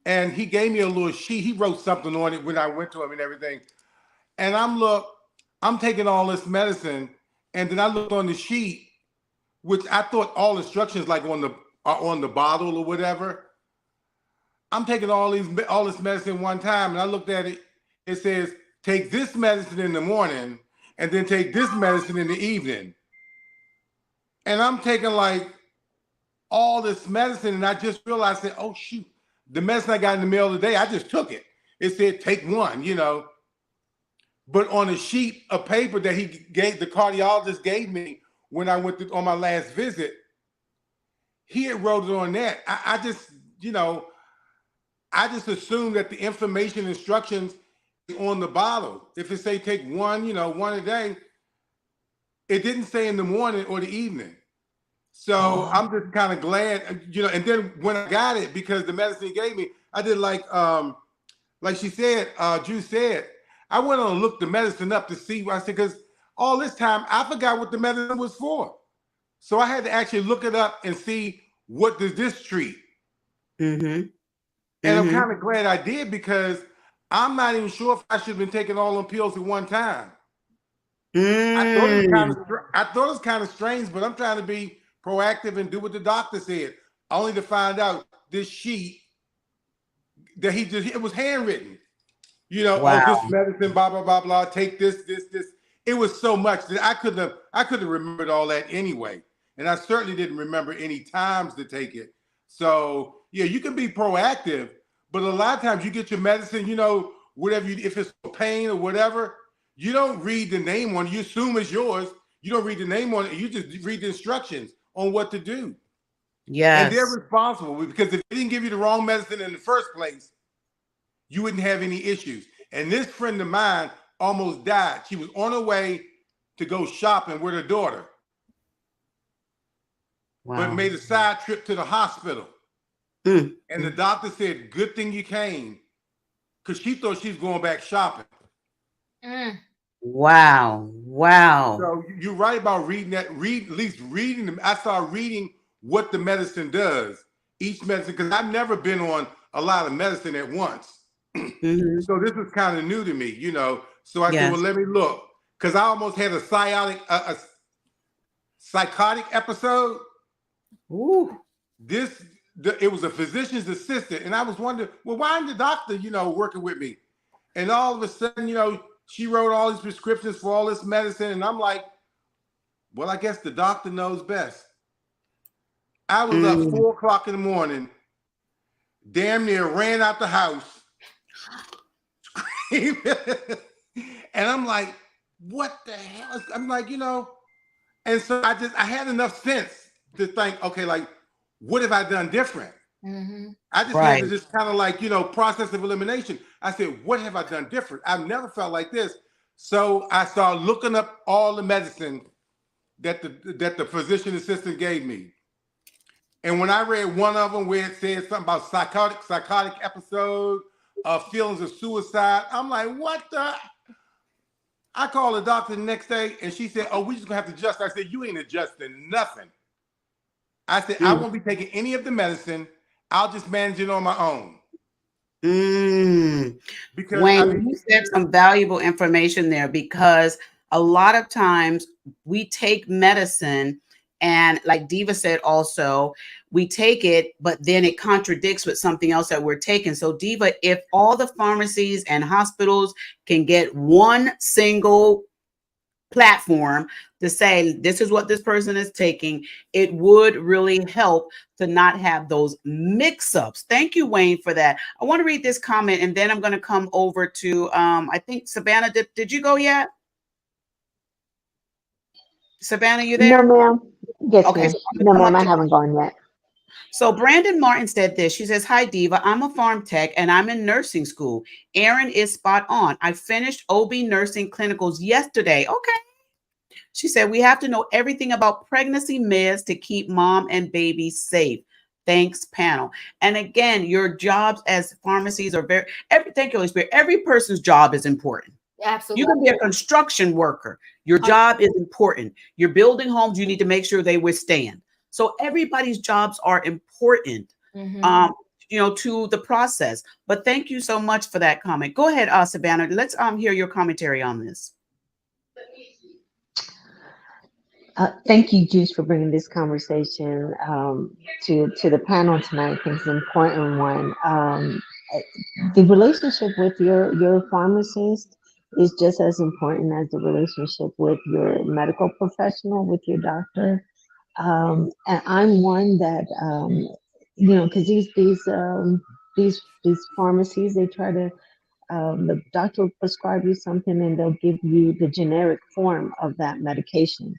S18: and he gave me a little sheet. He wrote something on it when I went to him and everything. And I'm taking all this medicine, and then I looked on the sheet, which I thought all instructions like on the bottle or whatever. I'm taking all this medicine one time, and I looked at it. It says take this medicine in the morning, and then take this medicine in the evening. And I'm taking like all this medicine, and I just realized that, oh shoot, the medicine I got in the mail today, I just took it. It said take one, you know. But on a sheet of paper that the cardiologist gave me when I went on my last visit, he had wrote it on that. I just, you know, I just assumed that the information instructions on the bottle, if it say take one, you know, one a day, it didn't say in the morning or the evening. So I'm just kind of glad, you know, and then when I got it, because the medicine he gave me, I did like she said, Drew said, I went on and looked the medicine up to see what I said, because all this time I forgot what the medicine was for. So I had to actually look it up and see what does this treat. And I'm kind of glad I did, because I'm not even sure if I should have been taking all them pills at one time. I thought it was kind of strange, but I'm trying to be proactive and do what the doctor said, only to find out this sheet that it was handwritten. You know, oh, this medicine, blah, blah, blah, blah, take this. It was so much that I could have remembered all that anyway. And I certainly didn't remember any times to take it. So yeah, you can be proactive, but a lot of times you get your medicine, you know, whatever if it's for pain or whatever, you don't read the name on it. You assume it's yours. You don't read the name on it. You just read the instructions on what to do.
S3: Yes.
S18: And they're responsible, because if they didn't give you the wrong medicine in the first place, you wouldn't have any issues. And this friend of mine almost died. She was on her way to go shopping with her daughter, but made a side trip to the hospital. And the doctor said, good thing you came, because she thought she was going back shopping.
S3: Wow.
S18: So you're right about reading that. At least reading them. I started reading what the medicine does, each medicine, because I've never been on a lot of medicine at once. So this was kind of new to me, you know. So I said, well, let me look, because I almost had a psychotic episode. It was a physician's assistant, and I was wondering, well, why isn't the doctor, you know, working with me? And all of a sudden, you know, she wrote all these prescriptions for all this medicine, and I'm like, well, I guess the doctor knows best. I was up 4 o'clock in the morning, damn near ran out the house, screaming. And I'm like, what the hell? I'm like, you know, and so I had enough sense to think, okay, like, what have I done different? I just had to just kind of like, you know, process of elimination. I said, what have I done different? I've never felt like this. So I started looking up all the medicine that the physician assistant gave me. And when I read one of them where it said something about psychotic episode, feelings of suicide, I'm like, what the? I called the doctor the next day, and she said, oh, we just gonna have to adjust. I said, you ain't adjusting nothing. I said, I won't be taking any of the medicine. I'll just manage it on my own.
S3: Because Wayne, you said some valuable information there, because a lot of times we take medicine, and like Diva said also, we take it, but then it contradicts with something else that we're taking. So Diva, if all the pharmacies and hospitals can get one single platform to say this is what this person is taking, it would really help to not have those mix-ups. Thank you, Wayne, for that. I want to read this comment, and then I'm going to come over to I think Savannah. Did you go yet? Savannah, you there?
S7: No, ma'am. Yes,
S3: okay,
S7: ma'am.
S3: so
S7: No, ma'am, I haven't gone yet.
S3: So Brandon Martin said this. She says, hi, Diva. I'm a pharm tech and I'm in nursing school. Erin is spot on. I finished OB nursing clinicals yesterday. Okay. She said, we have to know everything about pregnancy meds to keep mom and baby safe. Thanks, panel. And again, your jobs as pharmacies are thank you, Holy Spirit. Every person's job is important.
S4: Absolutely.
S3: You can be a construction worker. Your job is important. You're building homes. You need to make sure they withstand. So everybody's jobs are important, you know, to the process. But thank you so much for that comment. Go ahead, Savannah. Let's hear your commentary on this.
S19: Thank you, Juice, for bringing this conversation to the panel tonight. I think it's an important one. The relationship with your pharmacist is just as important as the relationship with your medical professional, with your doctor. And I'm one that because these pharmacies, they try to the doctor will prescribe you something and they'll give you the generic form of that medication.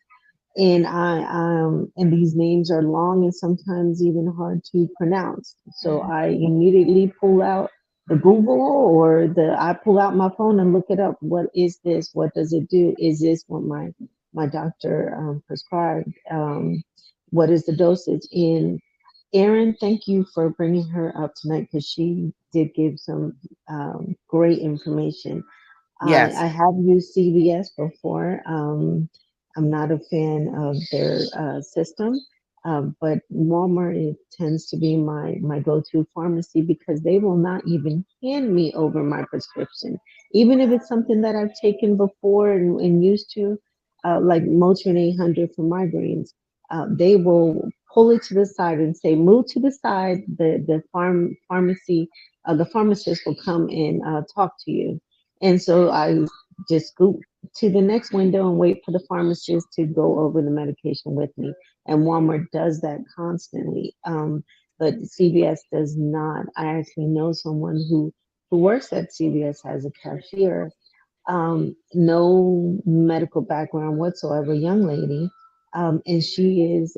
S19: And and these names are long and sometimes even hard to pronounce. So I immediately pull out the Google or I pull out my phone and look it up. What is this? What does it do? Is this what my doctor prescribed? What is the dosage? And Erin, thank you for bringing her up tonight because she did give some great information.
S3: Yes.
S19: I have used CVS before. I'm not a fan of their system, but Walmart, it tends to be my go-to pharmacy because they will not even hand me over my prescription. Even if it's something that I've taken before and used to, like Motrin 800 for migraines, they will pull it to the side and say, move to the side, the pharmacy, the pharmacist will come and talk to you. And so I just go to the next window and wait for the pharmacist to go over the medication with me. And Walmart does that constantly. But CVS does not. I actually know someone who works at CVS as a cashier, no medical background whatsoever, young lady. And she is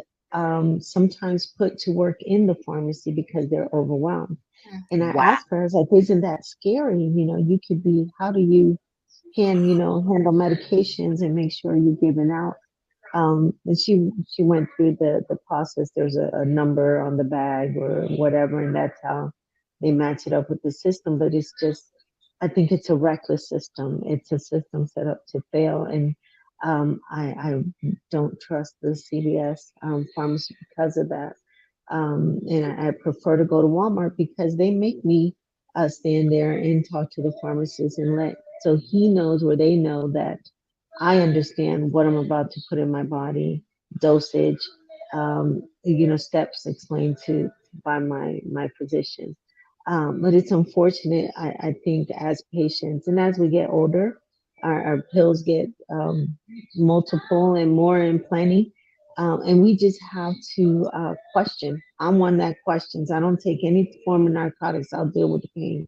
S19: sometimes put to work in the pharmacy because they're overwhelmed. And I
S3: Wow.
S19: asked her, I was like, isn't that scary? You could be, how do you handle medications and make sure you're giving out? And she went through the process. There's a number on the bag or whatever, and that's how they match it up with the system. But it's just, I think it's a reckless system. It's a system set up to fail. And I don't trust the CVS pharmacy because of that. And I prefer to go to Walmart because they make me stand there and talk to the pharmacist and so he knows or they know that I understand what I'm about to put in my body, dosage, steps explained by my physician. But it's unfortunate. I think as patients and as we get older, our pills get multiple and more and plenty. And we just have to question. I'm one that questions. I don't take any form of narcotics. I'll deal with the pain.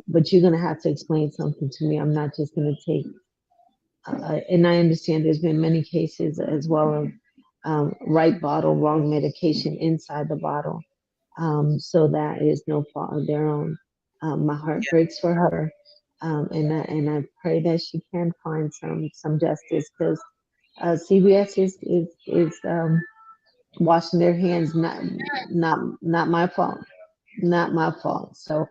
S19: But you're going to have to explain something to me. I'm not just going to take, and I understand there's been many cases as well of right bottle, wrong medication inside the bottle. So that is no fault of their own. My heart breaks for her. And I pray that she can find some justice because CBS is washing their hands. Not my fault. Not my fault. So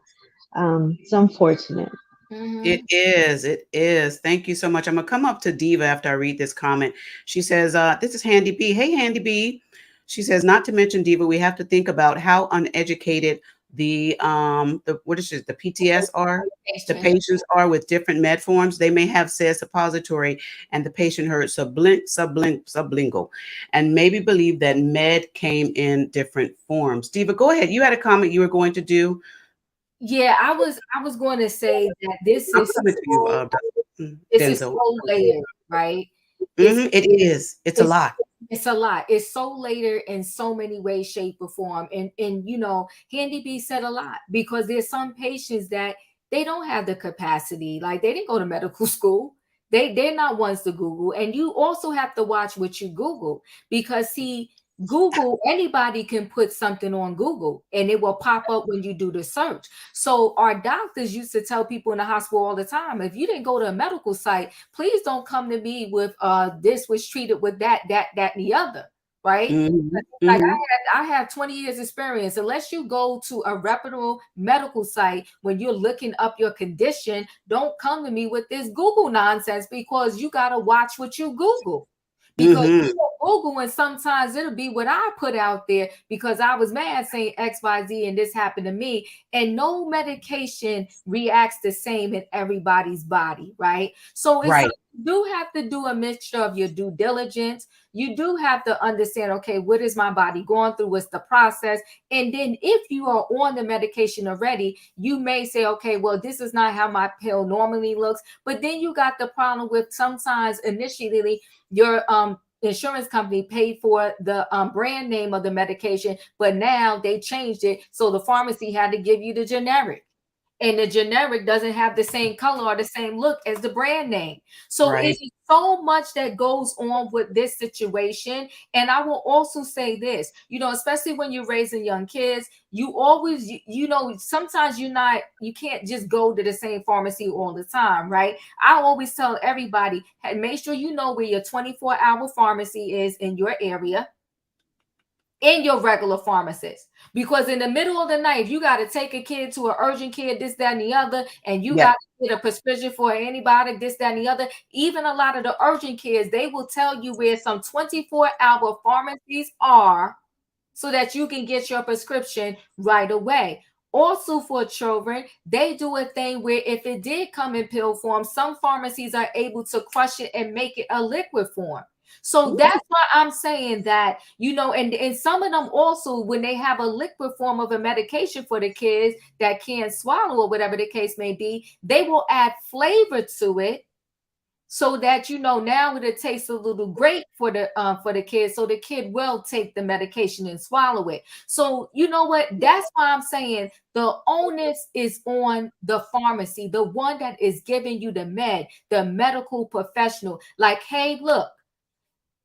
S19: it's unfortunate.
S3: It is. It is. Thank you so much. I'm going to come up to Diva after I read this comment. She says, this is Handy B. Hey, Handy B. She says, not to mention, Diva, we have to think about how uneducated the PTS are, the patients are with different med forms. They may have said suppository and the patient heard sublingual and maybe believe that med came in different forms. Diva, go ahead. You had a comment you were going to do.
S4: Yeah, I was going to say that this is so layered, right?
S3: It is. It's a lot.
S4: It's a lot. It's so later in so many ways, shape, or form. And Handy B said a lot because there's some patients that they don't have the capacity. Like they didn't go to medical school. They're not ones to Google. And you also have to watch what you Google because see, Google, anybody can put something on Google and it will pop up when you do the search. So our doctors used to tell people in the hospital all the time, if you didn't go to a medical site, please don't come to me with this was treated with that, and the other, right? Like I have 20 years experience. Unless you go to a reputable medical site when you're looking up your condition, don't come to me with this Google nonsense because you got to watch what you Google. Because Google, and sometimes it'll be what I put out there because I was mad saying XYZ and this happened to me. And no medication reacts the same in everybody's body, right? So it's
S3: Right.
S4: you do have to do a mixture of your due diligence. You do have to understand, okay, what is my body going through? What's the process? And then if you are on the medication already, you may say, okay, well, this is not how my pill normally looks. But then you got the problem with sometimes initially your insurance company paid for the brand name of the medication, but now they changed it. So the pharmacy had to give you the generic. And the generic doesn't have the same color or the same look as the brand name. So
S3: Right.
S4: it's so much that goes on with this situation. And I will also say this, especially when you're raising young kids, you always, sometimes you can't just go to the same pharmacy all the time, right? I always tell everybody, hey, make sure you know where your 24-hour pharmacy is in your area, in your regular pharmacist. Because in the middle of the night, if you got to take a kid to an urgent care, this, that, and the other, and you got to get a prescription for an antibiotic, this, that, and the other, even a lot of the urgent cares, they will tell you where some 24-hour pharmacies are so that you can get your prescription right away. Also for children, they do a thing where if it did come in pill form, some pharmacies are able to crush it and make it a liquid form. So that's why I'm saying that, and some of them also, when they have a liquid form of a medication for the kids that can't swallow or whatever the case may be, they will add flavor to it so that, now it tastes a little great for the kids. So the kid will take the medication and swallow it. So you know what? That's why I'm saying the onus is on the pharmacy, the one that is giving you the medical professional. Like, hey, look,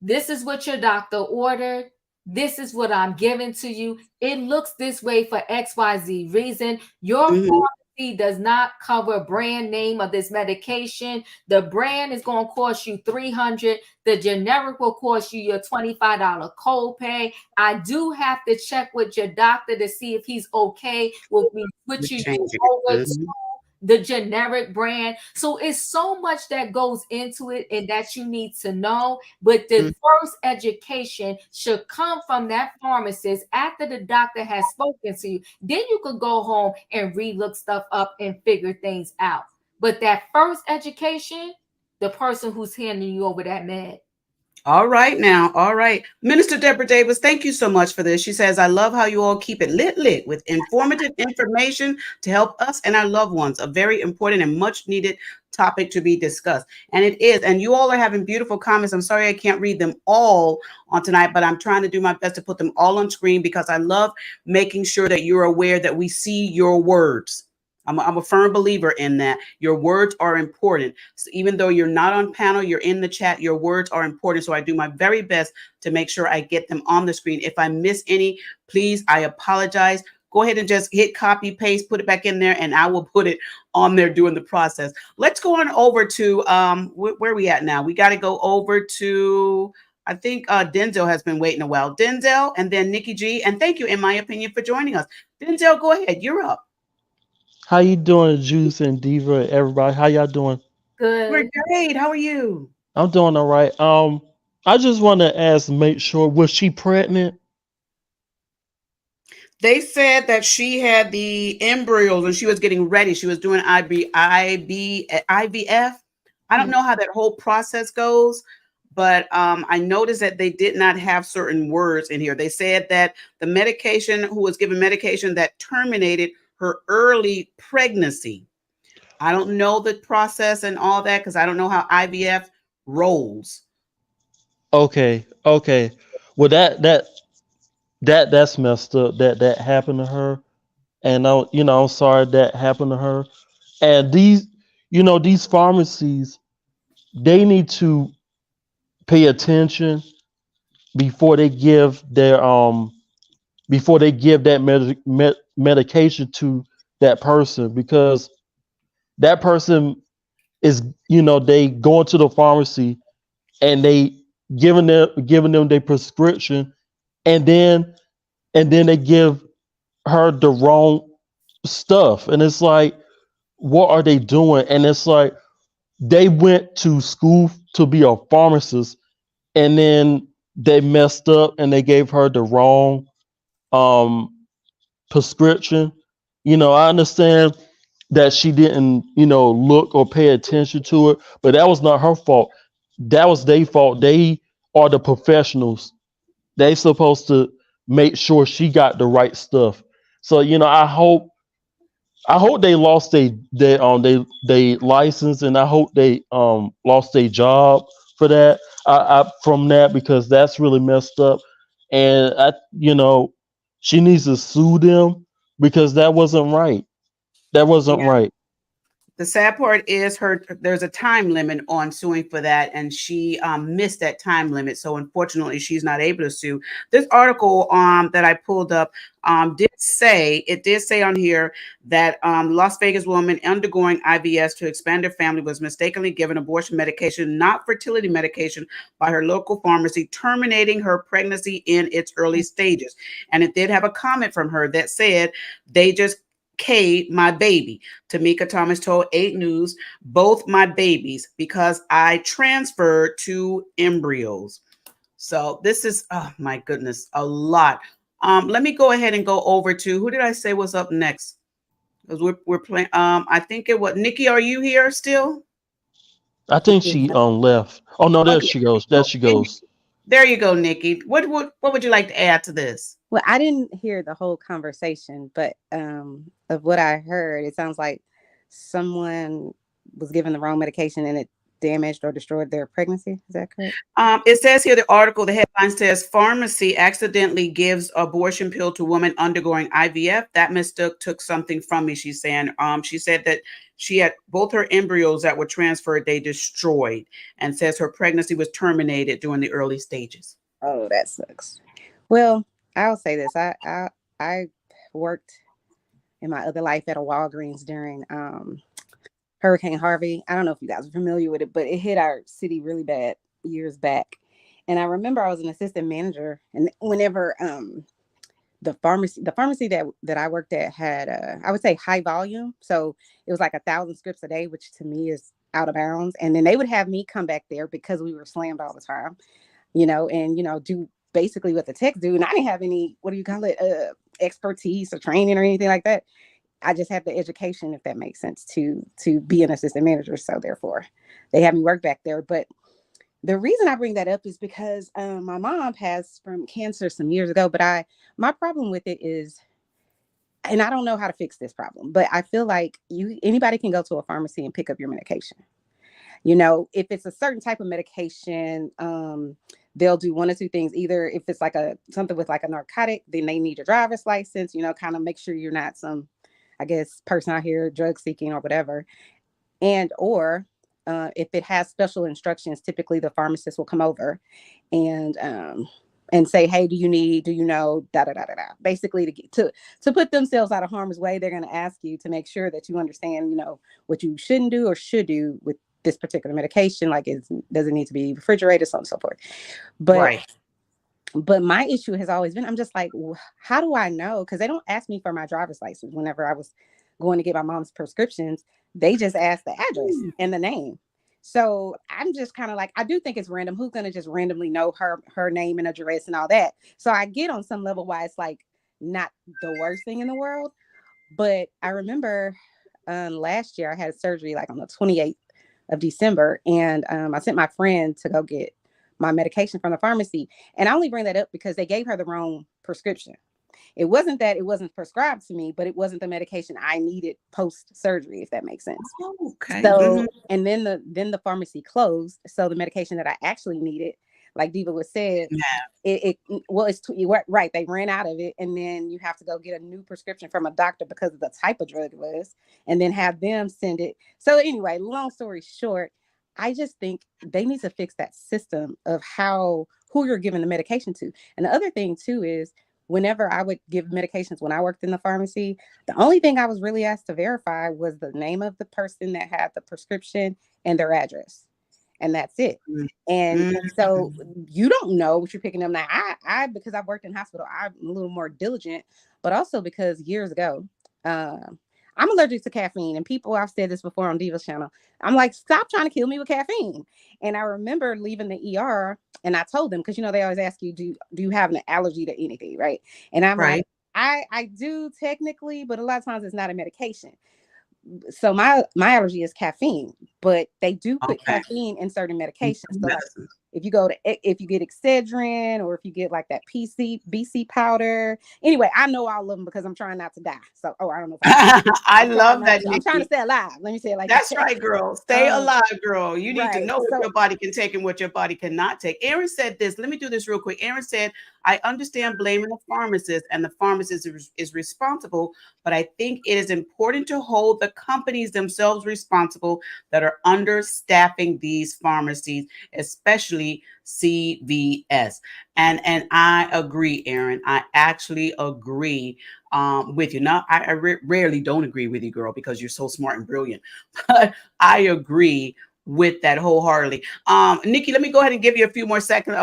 S4: this is what your doctor ordered. This is what I'm giving to you. It looks this way for XYZ reason. Your pharmacy does not cover brand name of this medication. The brand is going to cost you $300. The generic will cost you your $25 copay. I do have to check with your doctor to see if he's okay with me switching you over to the generic brand. So it's so much that goes into it and that you need to know. But the first education should come from that pharmacist after the doctor has spoken to you. Then you could go home and relook stuff up and figure things out. But that first education, the person who's handing you over that med.
S3: All right now. All right. Minister Deborah Davis, thank you so much for this. She says, I love how you all keep it lit with informative information to help us and our loved ones. A very important and much needed topic to be discussed. And it is. And you all are having beautiful comments. I'm sorry I can't read them all on tonight, but I'm trying to do my best to put them all on screen because I love making sure that you're aware that we see your words. I'm a firm believer in that. Your words are important. So even though you're not on panel, you're in the chat, your words are important. So I do my very best to make sure I get them on the screen. If I miss any, please, I apologize. Go ahead and just hit copy, paste, put it back in there, and I will put it on there during the process. Let's go on over to where are we at now? We got to go over to, I think Denzel has been waiting a while. Denzel and then Nikki G. And thank you, in my opinion, for joining us. Denzel, go ahead. You're up.
S20: How you doing, Juice and Diva, everybody? How y'all doing?
S4: Good.
S3: We're great. How are you?
S20: I'm doing all right. I just want to ask, make sure, was she pregnant?
S3: They said that she had the embryos and she was getting ready. She was doing IVF. I don't know how that whole process goes, but I noticed that they did not have certain words in here. They said that the medication, who was given medication that terminated her early pregnancy. I don't know the process and all that because I don't know how IVF rolls.
S20: Okay. Well, that's messed up. That happened to her, and I'm sorry that happened to her. And these pharmacies, they need to pay attention before they give their medication to that person, because that person is, they go into the pharmacy and they giving them their prescription, and then they give her the wrong stuff, and it's like, what are they doing? And it's like, they went to school to be a pharmacist, and then they messed up and they gave her the wrong prescription. I understand that she didn't, look or pay attention to it, but that was not her fault. That was their fault. They are the professionals. They supposed to make sure she got the right stuff. So, I hope they lost they license, and I hope they lost their job for that. From that, because that's really messed up, and she needs to sue them because that wasn't right. That wasn't right.
S3: The sad part is there's a time limit on suing for that, and she missed that time limit. So unfortunately, she's not able to sue. This article that I pulled up did say on here that Las Vegas woman undergoing IVF to expand her family was mistakenly given abortion medication, not fertility medication, by her local pharmacy, terminating her pregnancy in its early stages. And it did have a comment from her that said, "They just K my baby." Tamika Thomas told 8 News, "Both my babies, because I transferred 2 embryos." So this is, oh my goodness, a lot. Let me go ahead and go over to, who did I say was up next? Because we're playing. I think it was Nikki. Are you here still?
S20: I think she left. Oh no, there
S3: Okay.
S20: she goes. There she goes.
S3: There you go, Nikki. What would you like to add to this?
S21: Well, I didn't hear the whole conversation, but of what I heard, it sounds like someone was given the wrong medication and it damaged or destroyed their pregnancy. Is that correct?
S3: It says here, the article, the headline says, "Pharmacy accidentally gives abortion pill to woman undergoing IVF. That mistook took something from me," she's saying. She said that she had both her embryos that were transferred, they destroyed, and says her pregnancy was terminated during the early stages.
S21: Oh, that sucks. Well, I'll say this. I worked in my other life at a Walgreens during Hurricane Harvey. I don't know if you guys are familiar with it, but it hit our city really bad years back. And I remember I was an assistant manager, and whenever the pharmacy that I worked at had I would say high volume. So it was like 1,000 scripts a day, which to me is out of bounds. And then they would have me come back there because we were slammed all the time, and do basically what the techs do. And I didn't have any, expertise or training or anything like that. I just had the education, if that makes sense, to be an assistant manager. So therefore, they had me work back there. But the reason I bring that up is because my mom passed from cancer some years ago. But my problem with it is, and I don't know how to fix this problem, but I feel like anybody can go to a pharmacy and pick up your medication. If it's a certain type of medication, they'll do one or two things. Either if it's like something with like a narcotic, then they need your driver's license, kind of make sure you're not some, I guess, person out here drug seeking or whatever. Or if it has special instructions, typically the pharmacist will come over and say, "Hey, do you know, da da da da da." Basically, to put themselves out of harm's way, they're going to ask you to make sure that you understand, what you shouldn't do or should do with this particular medication. Like, does it need to be refrigerated, so on and so forth. But
S3: right.
S21: But my issue has always been, I'm just like, how do I know? Because they don't ask me for my driver's license whenever I was going to get my mom's prescriptions. They just ask the address and the name. So I'm just kind of like, I do think it's random. Who's going to just randomly know her name and address and all that? So I get on some level why it's like not the worst thing in the world. But I remember last year I had surgery like on the 28th of December. And I sent my friend to go get my medication from the pharmacy. And I only bring that up because they gave her the wrong prescription. It wasn't that it wasn't prescribed to me, but it wasn't the medication I needed post-surgery, if that makes sense.
S3: Okay.
S21: So, and then the pharmacy closed. So the medication that I actually needed, like Diva was said, right. They ran out of it. And then you have to go get a new prescription from a doctor because of the type of drug it was, and then have them send it. So anyway, long story short, I just think they need to fix that system of who you're giving the medication to. And the other thing too is, whenever I would give medications when I worked in the pharmacy, the only thing I was really asked to verify was the name of the person that had the prescription and their address. And that's it. And so you don't know what you're picking up. Now, I because I've worked in hospital, I'm a little more diligent, but also because years ago, I'm allergic to caffeine, and people, I've said this before on Diva's channel. I'm like, stop trying to kill me with caffeine. And I remember leaving the ER, and I told them, because they always ask you, do you have an allergy to anything, right? And I'm like, I do technically, but a lot of times it's not a medication. So my allergy is caffeine, but they do put caffeine in certain medications. So like, if you get Excedrin, or if you get like that BC powder. Anyway, I know all of them because I'm trying not to die. So, I don't know.
S3: I love that.
S21: I'm trying to stay alive. Let me say it like
S3: that's
S21: that.
S3: right, girl. Stay alive, girl. You need to know what
S21: So,
S3: your body can take and what your body cannot take. Aaron said this. Let me do this real quick. Aaron said, I understand blaming the pharmacist, and the pharmacist is responsible, but I think it is important to hold the companies themselves responsible that are understaffing these pharmacies, especially CVS. And I agree, Aaron. I actually agree with you. Now, I rarely don't agree with you, girl, because you're so smart and brilliant, but I agree with that wholeheartedly. Nikki, let me go ahead and give you a few more seconds,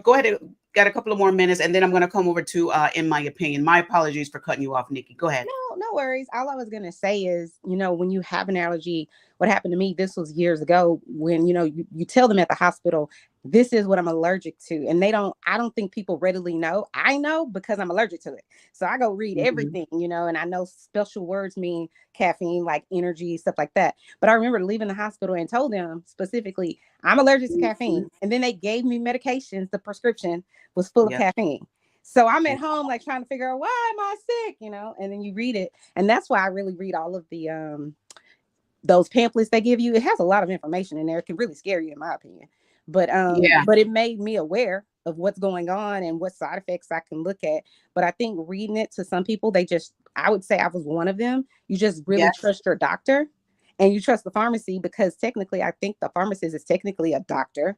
S3: go ahead and got a couple of more minutes, and then I'm going to come over to in my opinion. My apologies for cutting you off, Nikki. Go ahead.
S21: No worries. All I was going to say is, when you have an allergy, what happened to me, this was years ago, when, you tell them at the hospital, this is what I'm allergic to. And I don't think people readily know. I know because I'm allergic to it. So I go read everything, and I know special words mean caffeine, like energy, stuff like that. But I remember leaving the hospital and told them specifically, I'm allergic to caffeine. And then they gave me medications. The prescription was full of caffeine. So I'm at home, like trying to figure out, why am I sick? And then you read it. And that's why I really read all of the, those pamphlets they give you. It has a lot of information in there. It can really scare you, in my opinion. But it made me aware of what's going on and what side effects I can look at. But I think reading it, to some people, I would say I was one of them. You just really trust your doctor, and you trust the pharmacy, because technically I think the pharmacist is technically a doctor.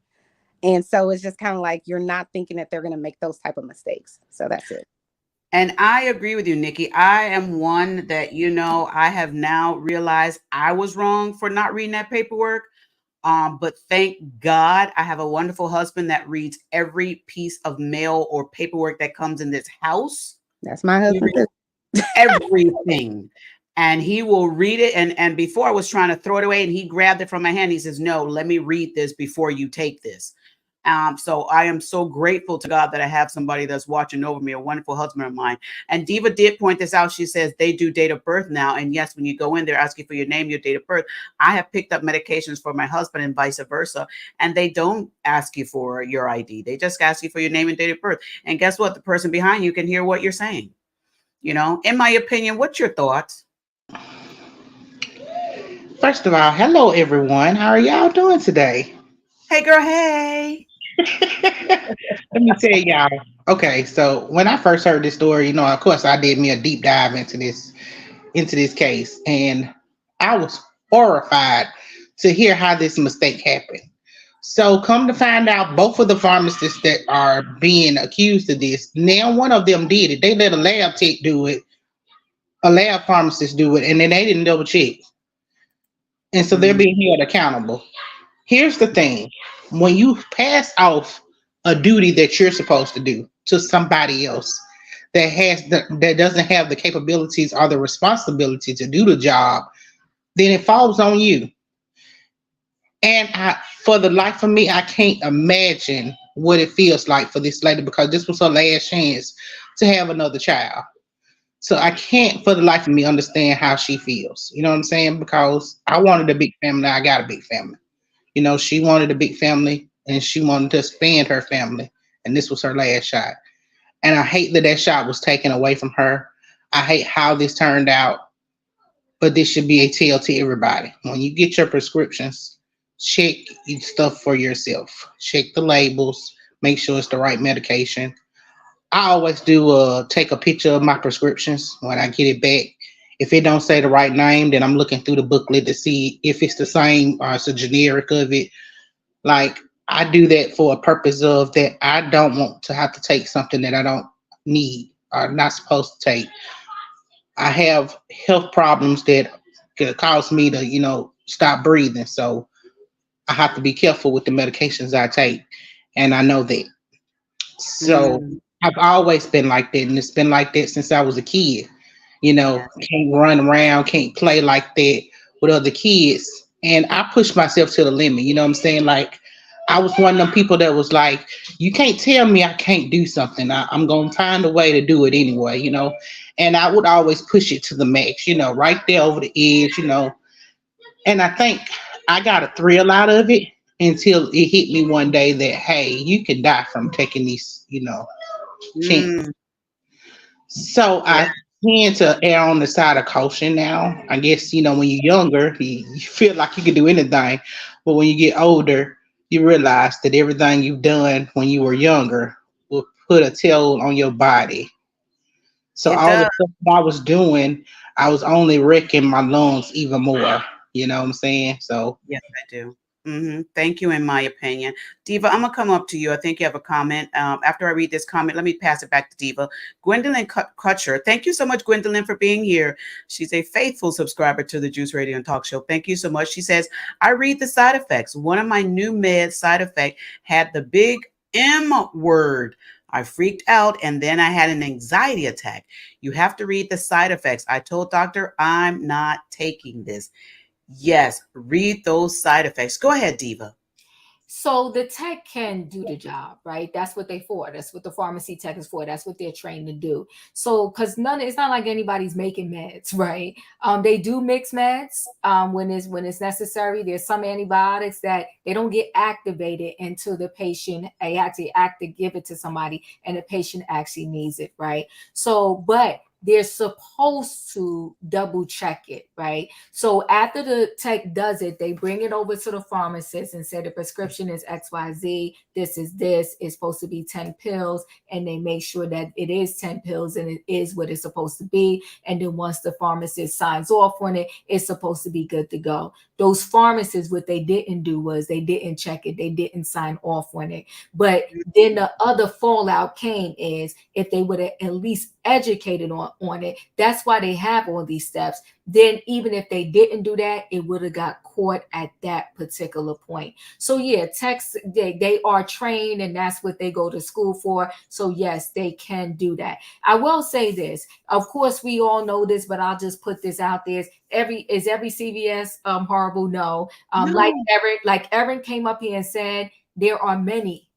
S21: And so it's just kind of like, you're not thinking that they're going to make those type of mistakes. So that's it.
S3: And I agree with you, Nikki. I am one that, I have now realized I was wrong for not reading that paperwork. But thank God I have a wonderful husband that reads every piece of mail or paperwork that comes in this house.
S21: That's my husband.
S3: Everything. And he will read it. And before, I was trying to throw it away, and he grabbed it from my hand. He says, no, let me read this before you take this. So I am so grateful to God that I have somebody that's watching over me, a wonderful husband of mine. And Diva did point this out. She says they do date of birth now. And yes, when you go in, they're asking for your name, your date of birth. I have picked up medications for my husband and vice versa. And they don't ask you for your ID. They just ask you for your name and date of birth. And guess what? The person behind you can hear what you're saying. In my opinion, what's your thoughts?
S1: First of all, hello, everyone. How are y'all doing today?
S3: Hey, girl. Hey.
S1: Let me tell y'all. Okay, so when I first heard this story, of course, I did me a deep dive into this case, and I was horrified to hear how this mistake happened. So come to find out, both of the pharmacists that are being accused of this, now one of them did it. They let a lab tech do it, a lab pharmacist do it, and then they didn't double check. And so they're being held accountable. Here's the thing. When you pass off a duty that you're supposed to do to somebody else that doesn't have the capabilities or the responsibility to do the job, then it falls on you. And for the life of me, I can't imagine what it feels like for this lady, because this was her last chance to have another child. So I can't for the life of me understand how she feels. You know what I'm saying? Because I wanted a big family. I got a big family. She wanted a big family, and she wanted to expand her family. And this was her last shot. And I hate that shot was taken away from her. I hate how this turned out. But this should be a tale to everybody. When you get your prescriptions, check stuff for yourself. Check the labels. Make sure it's the right medication. I always do take a picture of my prescriptions when I get it back. If it don't say the right name, then I'm looking through the booklet to see if it's the same or it's a generic of it. Like, I do that for a purpose of that I don't want to have to take something that I don't need or not supposed to take. I have health problems that could cause me to, stop breathing. So I have to be careful with the medications I take. And I know that. So I've always been like that. And it's been like that since I was a kid. you know, can't run around, can't play like that with other kids. And I pushed myself to the limit, you know what I'm saying? Like, I was one of them people that was like, you can't tell me I can't do something. I'm going to find a way to do it anyway, you know? And I would always push it to the max, you know, right there over the edge, you know? And I think I got a thrill out of it until it hit me one day that, hey, you can die from taking these, you know, chances.
S3: Mm,
S1: So
S3: yeah.
S1: I tend to err on the side of caution now. I guess, you know, when you're younger, you feel like you can do anything. But when you get older, you realize that everything you've done when you were younger will put a toll on your body. So
S3: It
S1: all the
S3: does.
S1: stuff that I was doing, I was only wrecking my lungs even more. You know what I'm saying? So
S3: Yes, I do. Thank you, in my opinion. Diva, I'm going to come up to you. I think you have a comment. After I read this comment, let me pass it back to Diva. Gwendolyn Kutcher. Thank you so much, Gwendolyn, for being here. She's a faithful subscriber to the Juice Radio and Talk Show. Thank you so much. She says, I read the side effects. One of my new meds side effect had the big M word. I freaked out and then I had an anxiety attack. You have to read the side effects. I told doctor I'm not taking this. Yes, read those side effects. Go ahead, Diva.
S4: So the tech can do the job, right? That's what they for. That's what the pharmacy tech is for. That's what they're trained to do. So, because it's not like anybody's making meds, right? They do mix meds when it's necessary. There's some antibiotics that they don't get activated until the patient actually give it to somebody and the patient actually needs it, right? So, but they're supposed to double check it, right? So after the tech does it, they bring it over to the pharmacist and say the prescription is XYZ. This, it's supposed to be 10 pills. And they make sure that it is 10 pills and it is what it's supposed to be. And then once the pharmacist signs off on it, it's supposed to be good to go. Those pharmacists, what they didn't do was they didn't check it. They didn't sign off on it. But then the other fallout came is if they would have at least educated on it. That's why they have all these steps. Then even if they didn't do that, it would have got caught at that particular point. So yeah, techs, they are trained and that's what they go to school for. So yes, they can do that. I will say this. Of course, we all know this, but I'll just put this out there. Is every CVS horrible? No.
S3: No.
S4: Like Erin came up here and said, there are many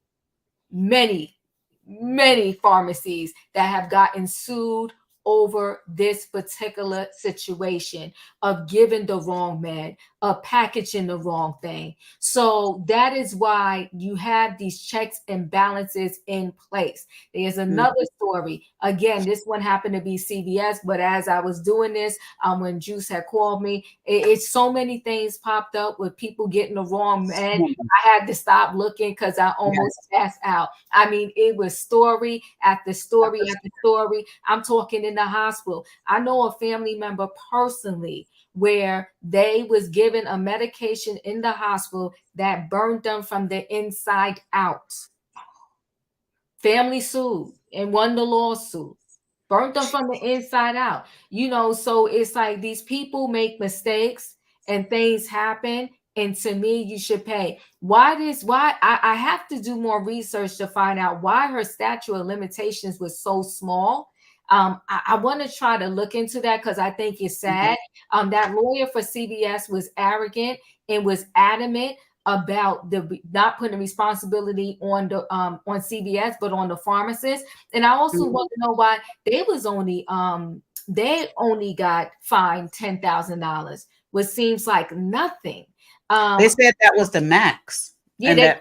S4: pharmacies that have gotten sued over this particular situation of giving the wrong med, of packaging the wrong thing. So that is why you have these checks and balances in place. There's another story. Again, this one happened to be CVS, but as I was doing this, when Juice had called me, it's so many things popped up with people getting the wrong med. I had to stop looking because I almost passed out. I mean, it was story after story after story. I'm talking in the hospital. I know a family member personally where they was given a medication in the hospital that burned them from the inside out. Family sued and won the lawsuit. Burnt them from the inside out. You know, so it's like these people make mistakes and things happen. And to me, you should pay. I have to do more research to find out why her statute of limitations was so small. I want to try to look into that because I think it's sad. That lawyer for CVS was arrogant and was adamant about the not putting responsibility on the on CVS but on the pharmacist. And I also want to know why they only got fined $10,000, which seems like nothing.
S3: They said that was the max.
S4: Yeah,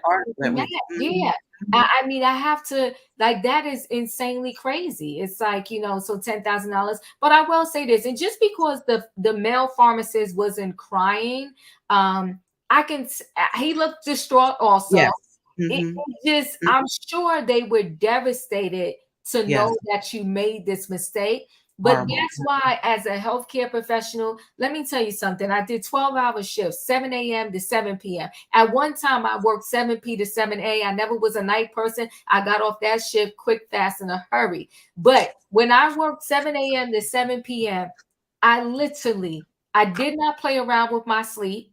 S3: Yeah.
S4: I mean, I have to, like, that is insanely crazy. It's like, you know, so $10,000. But I will say this, and just because the male pharmacist wasn't crying, he looked distraught also.
S3: Yes.
S4: It just, I'm sure they were devastated to know that you made this mistake. But that's why, as a healthcare professional, let me tell you something. I did 12-hour shifts, 7 a.m. to 7 p.m. At one time, I worked 7 p. to 7 a. I never was a night person. I got off that shift quick, fast, in a hurry. But when I worked 7 a.m. to 7 p.m., I did not play around with my sleep.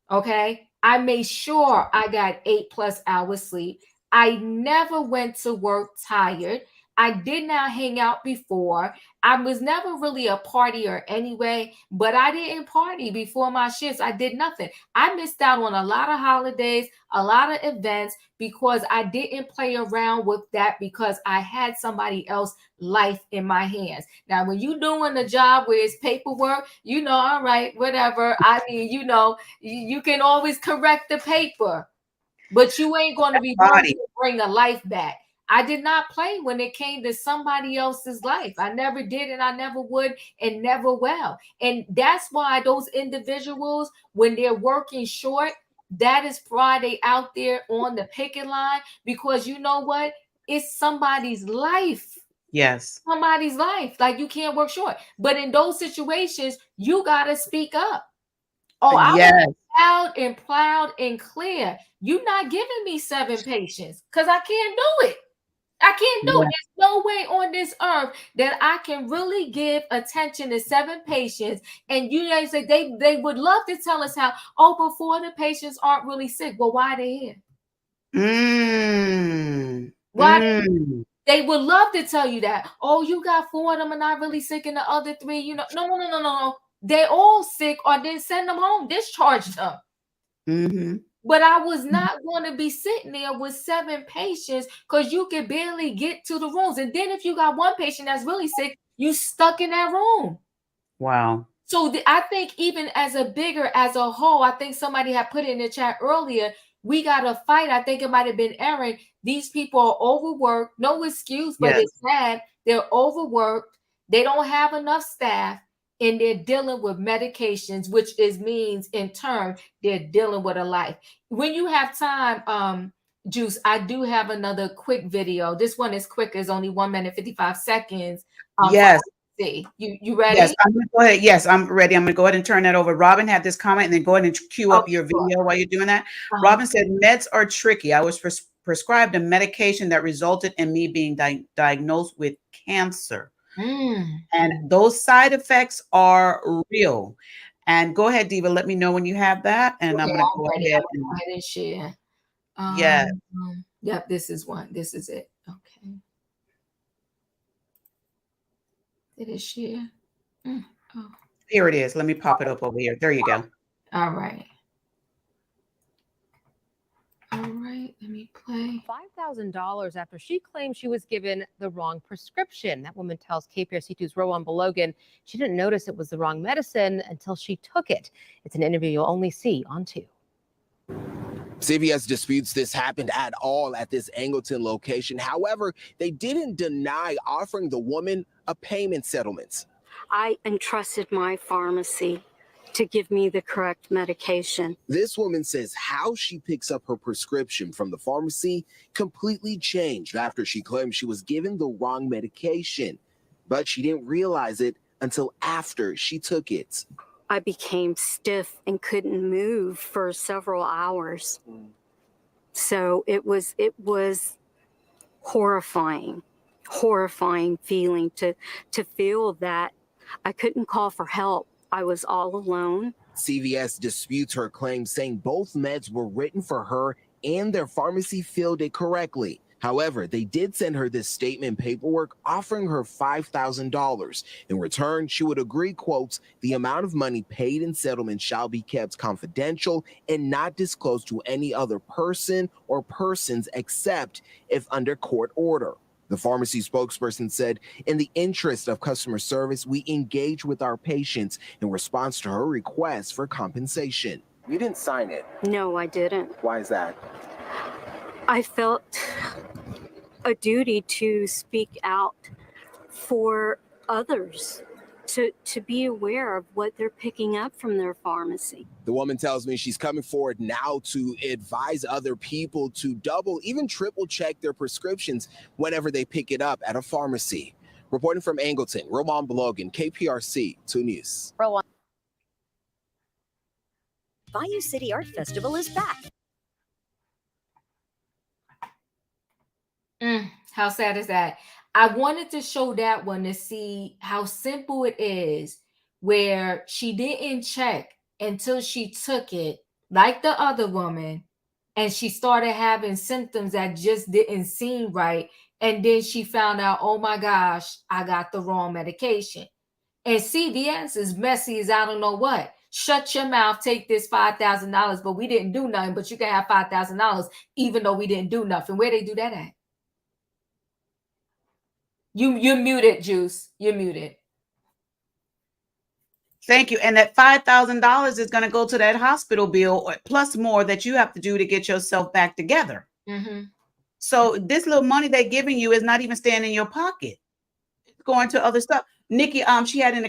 S4: Okay. I made sure I got 8+ hours sleep. I never went to work tired. I did not hang out before. I was never really a partier anyway, but I didn't party before my shifts. I did nothing. I missed out on a lot of holidays, a lot of events because I didn't play around with that because I had somebody else's life in my hands. Now, when you're doing a job where it's paperwork, you know, all right, whatever. I mean, you know, you can always correct the paper, but you ain't going to be going to bring a life back. I did not play when it came to somebody else's life. I never did, and I never would, and never will. And that's why those individuals, when they're working short, that is why they out there on the picket line, because you know what? It's somebody's life.
S3: Yes.
S4: Somebody's life. Like, you can't work short. But in those situations, you got to speak up. Oh, I was loud and proud and clear. You're not giving me 7 patients because I can't do it. I can't do it. There's no way on this earth that I can really give attention to 7 patients. And you know, say they would love to tell us how, oh, before the patients aren't really sick. Well, why are they here? Why they would love to tell you that. Oh, you got 4 of them and not really sick, and the other 3, you know, no. They're all sick, or then send them home, discharge them. But I was not going to be sitting there with 7 patients because you could barely get to the rooms. And then if you got 1 patient that's really sick, you stuck in that room.
S3: Wow.
S4: So I think even as a whole, I think somebody had put it in the chat earlier, we got to fight. I think it might have been Aaron. These people are overworked. No excuse, but it's sad. They're overworked. They don't have enough staff. And they're dealing with medications, which means in turn, they're dealing with a life. When you have time, Juice, I do have another quick video. This one is quick. It's only 1 minute, 55 seconds.
S3: Yes.
S4: See, you ready?
S3: Yes, I'm gonna go ahead. Yes, I'm ready. I'm gonna go ahead and turn that over. Robin had this comment, and then go ahead and cue up your video while you're doing that. Robin said, meds are tricky. I was prescribed a medication that resulted in me being diagnosed with cancer. And those side effects are real. And go ahead, Diva. Let me know when you have that. And I'm going to go ahead
S4: and share.
S3: Yes.
S4: Yep, this is one. This is it. Okay. Did it share? Oh.
S3: Here it is. Let me pop it up over here. There you go.
S4: All right. All right, let me play.
S2: $5,000 after she claimed she was given the wrong prescription. That woman tells KPRC2's Rowan Belogan she didn't notice it was the wrong medicine until she took it. It's an interview you'll only see on 2.
S22: CVS disputes this happened at all at this Angleton location. However, they didn't deny offering the woman a payment settlement.
S23: I entrusted my pharmacy to give me the correct medication.
S22: This woman says how she picks up her prescription from the pharmacy completely changed after she claimed she was given the wrong medication, but she didn't realize it until after she took it.
S23: I became stiff and couldn't move for several hours. So it was horrifying feeling to feel that I couldn't call for help. I was all alone.
S22: CVS disputes her claim, saying both meds were written for her and their pharmacy filled it correctly. However, they did send her this statement paperwork offering her $5,000. In return, she would agree, quotes, the amount of money paid in settlement shall be kept confidential and not disclosed to any other person or persons except if under court order. The pharmacy spokesperson said, in the interest of customer service, we engage with our patients in response to her request for compensation. You didn't sign it.
S23: No, I didn't.
S22: Why is that?
S23: I felt a duty to speak out for others, to be aware of what they're picking up from their pharmacy.
S22: The woman tells me she's coming forward now to advise other people to double, even triple check their prescriptions whenever they pick it up at a pharmacy. Reporting from Angleton, Roman Belogan, KPRC 2 News.
S24: Bayou City Art Festival is back.
S4: How sad is that? I wanted to show that one to see how simple it is, where she didn't check until she took it, like the other woman, and she started having symptoms that just didn't seem right. And then she found out, oh my gosh, I got the wrong medication. And CVS is messy as I don't know what. Shut your mouth, take this $5,000, but we didn't do nothing, but you can have $5,000 even though we didn't do nothing. Where they do that at? You're muted, Juice. You're muted.
S3: Thank you. And that $5,000 is going to go to that hospital bill plus more that you have to do to get yourself back together.
S4: Mm-hmm.
S3: So this little money they're giving you is not even staying in your pocket. It's going to other stuff. Nikki, she had in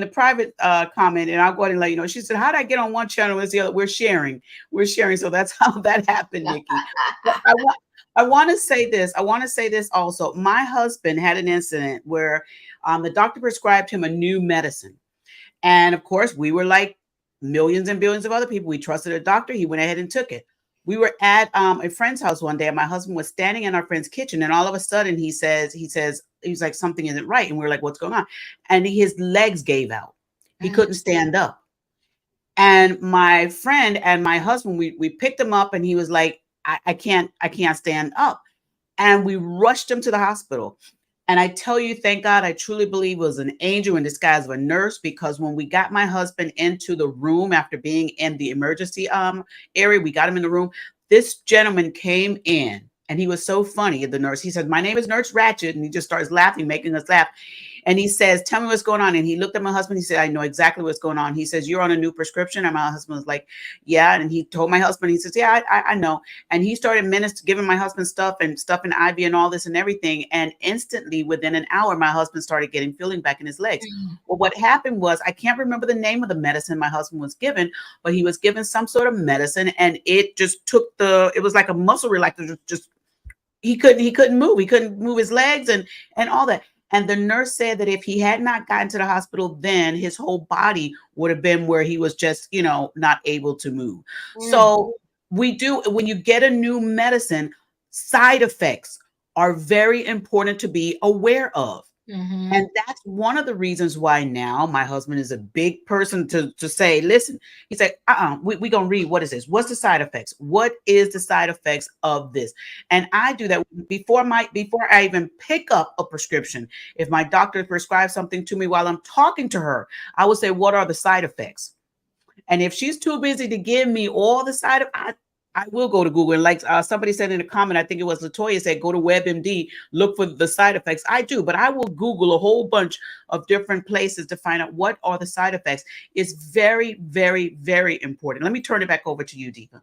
S3: the private comment, and I'll go ahead and let you know. She said, "How did I get on one channel and the other? We're sharing. So that's how that happened, Nikki." I want to say this. I want to say this also. My husband had an incident where the doctor prescribed him a new medicine, and of course, we were like millions and billions of other people. We trusted a doctor. He went ahead and took it. We were at a friend's house one day, and my husband was standing in our friend's kitchen, and all of a sudden he was like, something isn't right. And we were like, what's going on? And his legs gave out. He couldn't stand up. And my friend and my husband, we picked him up, and he was like, I can't stand up. And we rushed him to the hospital. And I tell you, thank God, I truly believe it was an angel in disguise of a nurse, because when we got my husband into the room after being in the emergency area, we got him in the room. This gentleman came in, and he was so funny. The nurse, he said, "My name is Nurse Ratchet." And he just starts laughing, making us laugh. And he says, "Tell me what's going on." And he looked at my husband. He said, "I know exactly what's going on." He says, "You're on a new prescription?" And my husband was like, "Yeah." And he told my husband, he says, "Yeah, I know." And he started giving my husband stuff in IV and all this and everything. And instantly, within an hour, my husband started getting feeling back in his legs. Well, what happened was, I can't remember the name of the medicine my husband was given, but he was given some sort of medicine, and it just took it was like a muscle relaxer. Just he couldn't move. He couldn't move his legs and all that. And the nurse said that if he had not gotten to the hospital, then his whole body would have been where he was just, not able to move. So when you get a new medicine, side effects are very important to be aware of.
S4: Mm-hmm.
S3: And that's one of the reasons why now my husband is a big person to say, listen, he's like, we're going to read, what is this? What's the side effects? What is the side effects of this? And I do that before I even pick up a prescription. If my doctor prescribes something to me while I'm talking to her, I will say, what are the side effects? And if she's too busy to give me all the side effects, I will go to Google. And like somebody said in a comment, I think it was Latoya, said, go to WebMD, look for the side effects. I do, but I will Google a whole bunch of different places to find out what are the side effects. It's very, very, very important. Let me turn it back over to you, Deepa.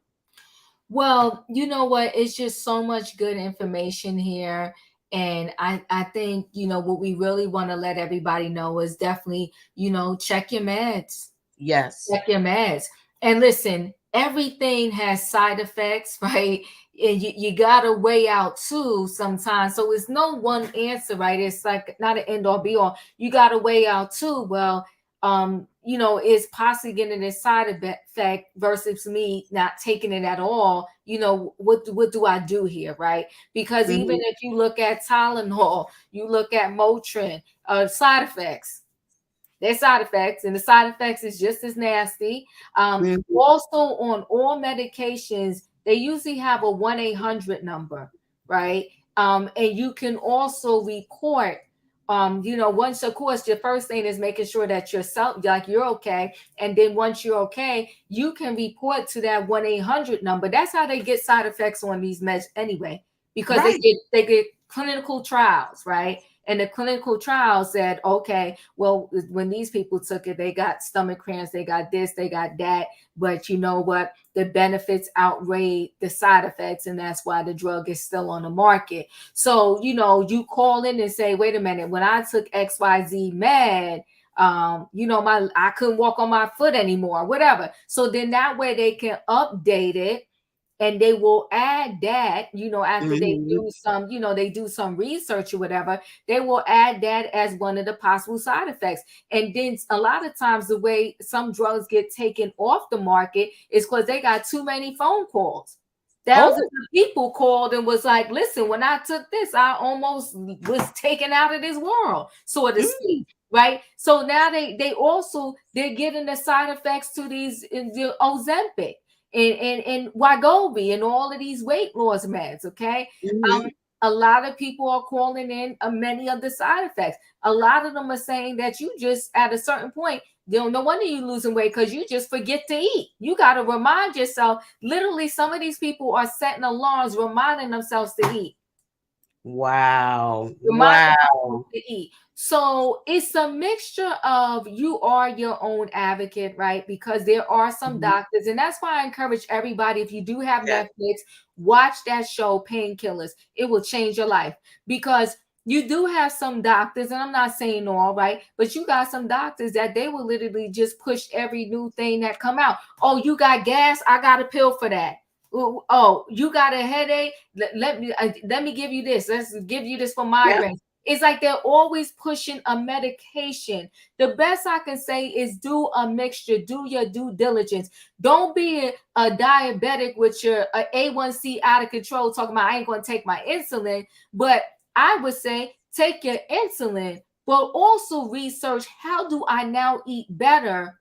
S4: Well, you know what? It's just so much good information here. And I think, what we really want to let everybody know is definitely, check your meds.
S3: Yes.
S4: Check your meds. And listen, everything has side effects, right? And you got to weigh out too sometimes. So it's no one answer, right? It's like not an end all be all. You got to weigh out too. Well, is possibly getting this side effect versus me not taking it at all. What do I do here, right? Because even if you look at Tylenol, you look at Motrin, side effects. There's side effects, and the side effects is just as nasty. Also, on all medications, they usually have a 1-800 number, right? And you can also report. Once, of course, your first thing is making sure that you're okay, and then once you're okay, you can report to that 1-800 number. That's how they get side effects on these meds anyway, because they get clinical trials, right? And the clinical trial said, okay, well, when these people took it, they got stomach cramps, they got this, they got that. But you know what? The benefits outweigh the side effects, and that's why the drug is still on the market. So, you call in and say, wait a minute, when I took XYZ med, I couldn't walk on my foot anymore, whatever. So then that way they can update it. And they will add that, after they do some research or whatever, they will add that as one of the possible side effects. And then a lot of times the way some drugs get taken off the market is because they got too many phone calls. Thousands of people called and was like, listen, when I took this, I almost was taken out of this world, so to speak. Right. So now they're getting the side effects to these Ozempic. and Wegovy and all of these weight loss meds. Okay. A lot of people are calling in many of the side effects. A lot of them are saying that you just at a certain point, no wonder you losing weight because you just forget to eat. You got to remind yourself. Literally, some of these people are setting alarms, reminding themselves to eat.
S3: Wow.
S4: Remind
S3: Wow.
S4: to eat. So it's a mixture of you are your own advocate, right? Because there are some doctors, and that's why I encourage everybody, if you do have Netflix, watch that show, Painkillers. It will change your life because you do have some doctors, and I'm not saying all, right? But you got some doctors that they will literally just push every new thing that come out. Oh, you got gas? I got a pill for that. Oh, you got a headache? Let me give you this. Let's give you this for migraines. It's like they're always pushing a medication. The best I can say is do a mixture. Do your due diligence. Don't be a diabetic with your A1C out of control talking about I ain't going to take my insulin. But I would say take your insulin, but also research how do I now eat better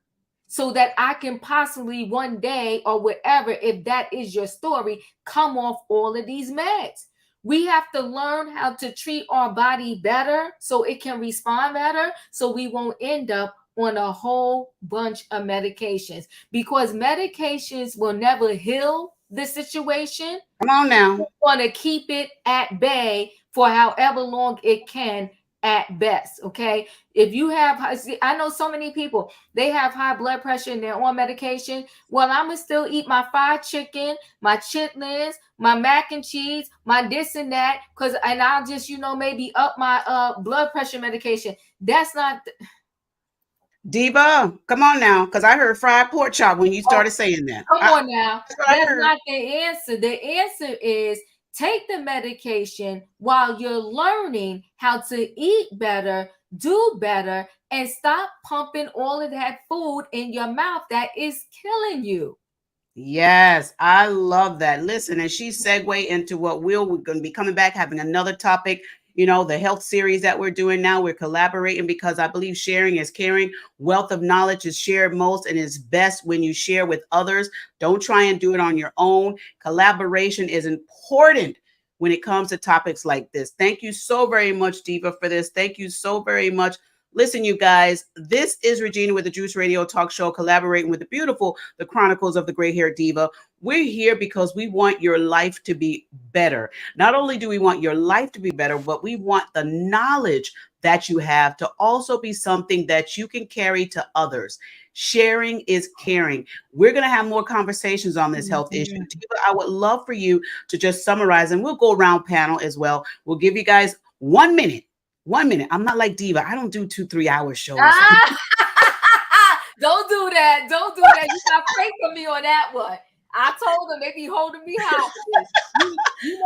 S4: so that I can possibly one day or whatever, if that is your story, come off all of these meds. We have to learn how to treat our body better so it can respond better, so we won't end up on a whole bunch of medications, because medications will never heal the situation.
S3: Come on now.
S4: We want to keep it at bay for however long it can at best. Okay. If you have, I know so many people, they have high blood pressure and they're on medication. Well, I'm going to still eat my fried chicken, my chitlins, my mac and cheese, my this and that, and I'll just, maybe up my blood pressure medication. That's not.
S3: Diva, come on now, because I heard fried pork chop when you started saying that.
S4: Come on now. That's not the answer. The answer is take the medication while you're learning how to eat better, do better, and stop pumping all of that food in your mouth that is killing you.
S3: Yes, I love that. Listen, and she segued into what we're going to be coming back, having another topic. The health series that we're doing now, we're collaborating because I believe sharing is caring. Wealth of knowledge is shared most and is best when you share with others. Don't try and do it on your own. Collaboration is important when it comes to topics like this. Thank you so very much, Diva, for this. Thank you so very much. Listen, you guys, this is Regina with the Juice Radio Talk Show, collaborating with the Chronicles of the Gray Hair Diva. We're here because we want your life to be better. Not only do we want your life to be better, but we want the knowledge that you have to also be something that you can carry to others. Sharing is caring. We're going to have more conversations on this health issue. Diva, I would love for you to just summarize, and we'll go around panel as well. We'll give you guys 1 minute. 1 minute. I'm not like Diva. I don't do 2-3 hour shows.
S4: Don't do that. Don't do that. You got to pray for me on that one. I told them they be holding me hostage.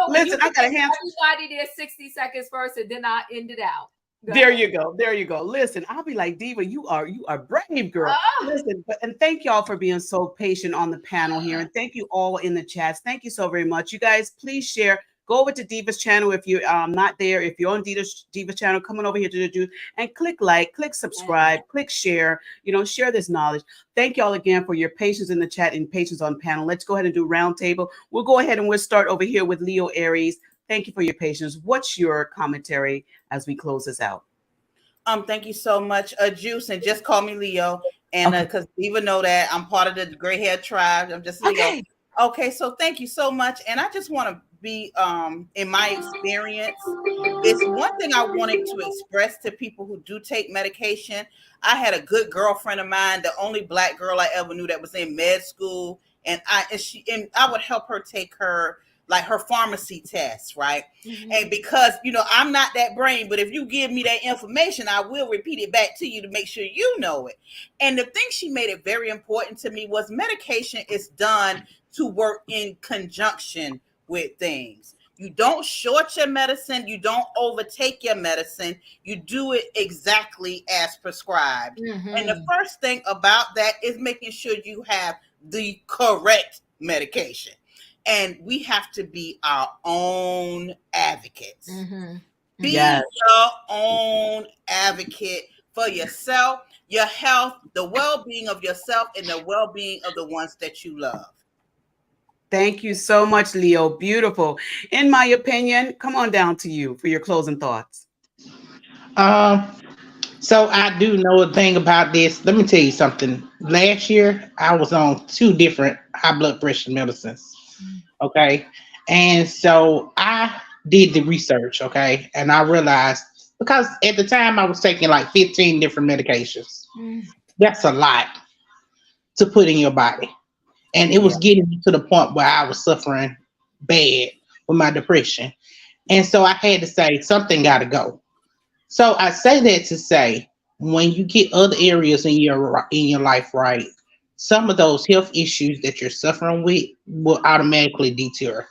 S3: Listen, I got to hand
S4: everybody there 60 seconds first, and then I end it out.
S3: There you go. There you go. Listen, I'll be like, Diva, you are brave, girl. Listen, and thank y'all for being so patient on the panel here. And thank you all in the chats. Thank you so very much. You guys, please share. Go over to Diva's channel if you're not there. If you're on Diva's channel, come on over here to the Juice and click like, click subscribe, click share. Share this knowledge. Thank y'all again for your patience in the chat and patience on panel. Let's go ahead and do roundtable. We'll go ahead and we'll start over here with Leo Aries. Thank you for your patience. What's your commentary as we close this out?
S6: Thank you so much, Juice, and just call me Leo. And because Diva know that I'm part of the gray hair tribe. I'm just Leo. Okay, so thank you so much. And I just want to be in my experience, it's one thing I wanted to express to people who do take medication. I had a good girlfriend of mine, the only Black girl I ever knew that was in med school, and I would help her take her pharmacy test, right? And because I'm not that brain, but if you give me that information, I will repeat it back to you to make sure you know it. And the thing she made it very important to me was medication is done to work in conjunction with things. You don't short your medicine. You don't overtake your medicine. You do it exactly as prescribed. And the first thing about that is making sure you have the correct medication. And we have to be our own advocates. Be your own advocate for yourself, your health, the well-being of yourself, and the well-being of the ones that you love.
S3: Thank you so much, Leo. Beautiful. In my opinion, come on down to you for your closing thoughts.
S1: Um, so I do know a thing about this. Let me tell you something. Last year, I was on two different high blood pressure medicines. Okay. And so I did the research. Okay. And I realized because at the time I was taking like 15 different medications. That's a lot to put in your body. And it
S3: Yeah.
S1: was getting me to the point where I was suffering bad with my depression. And so I had to say, something got to go. So I say that to say, when you get other areas in your life right, some of those health issues that you're suffering with will automatically deter.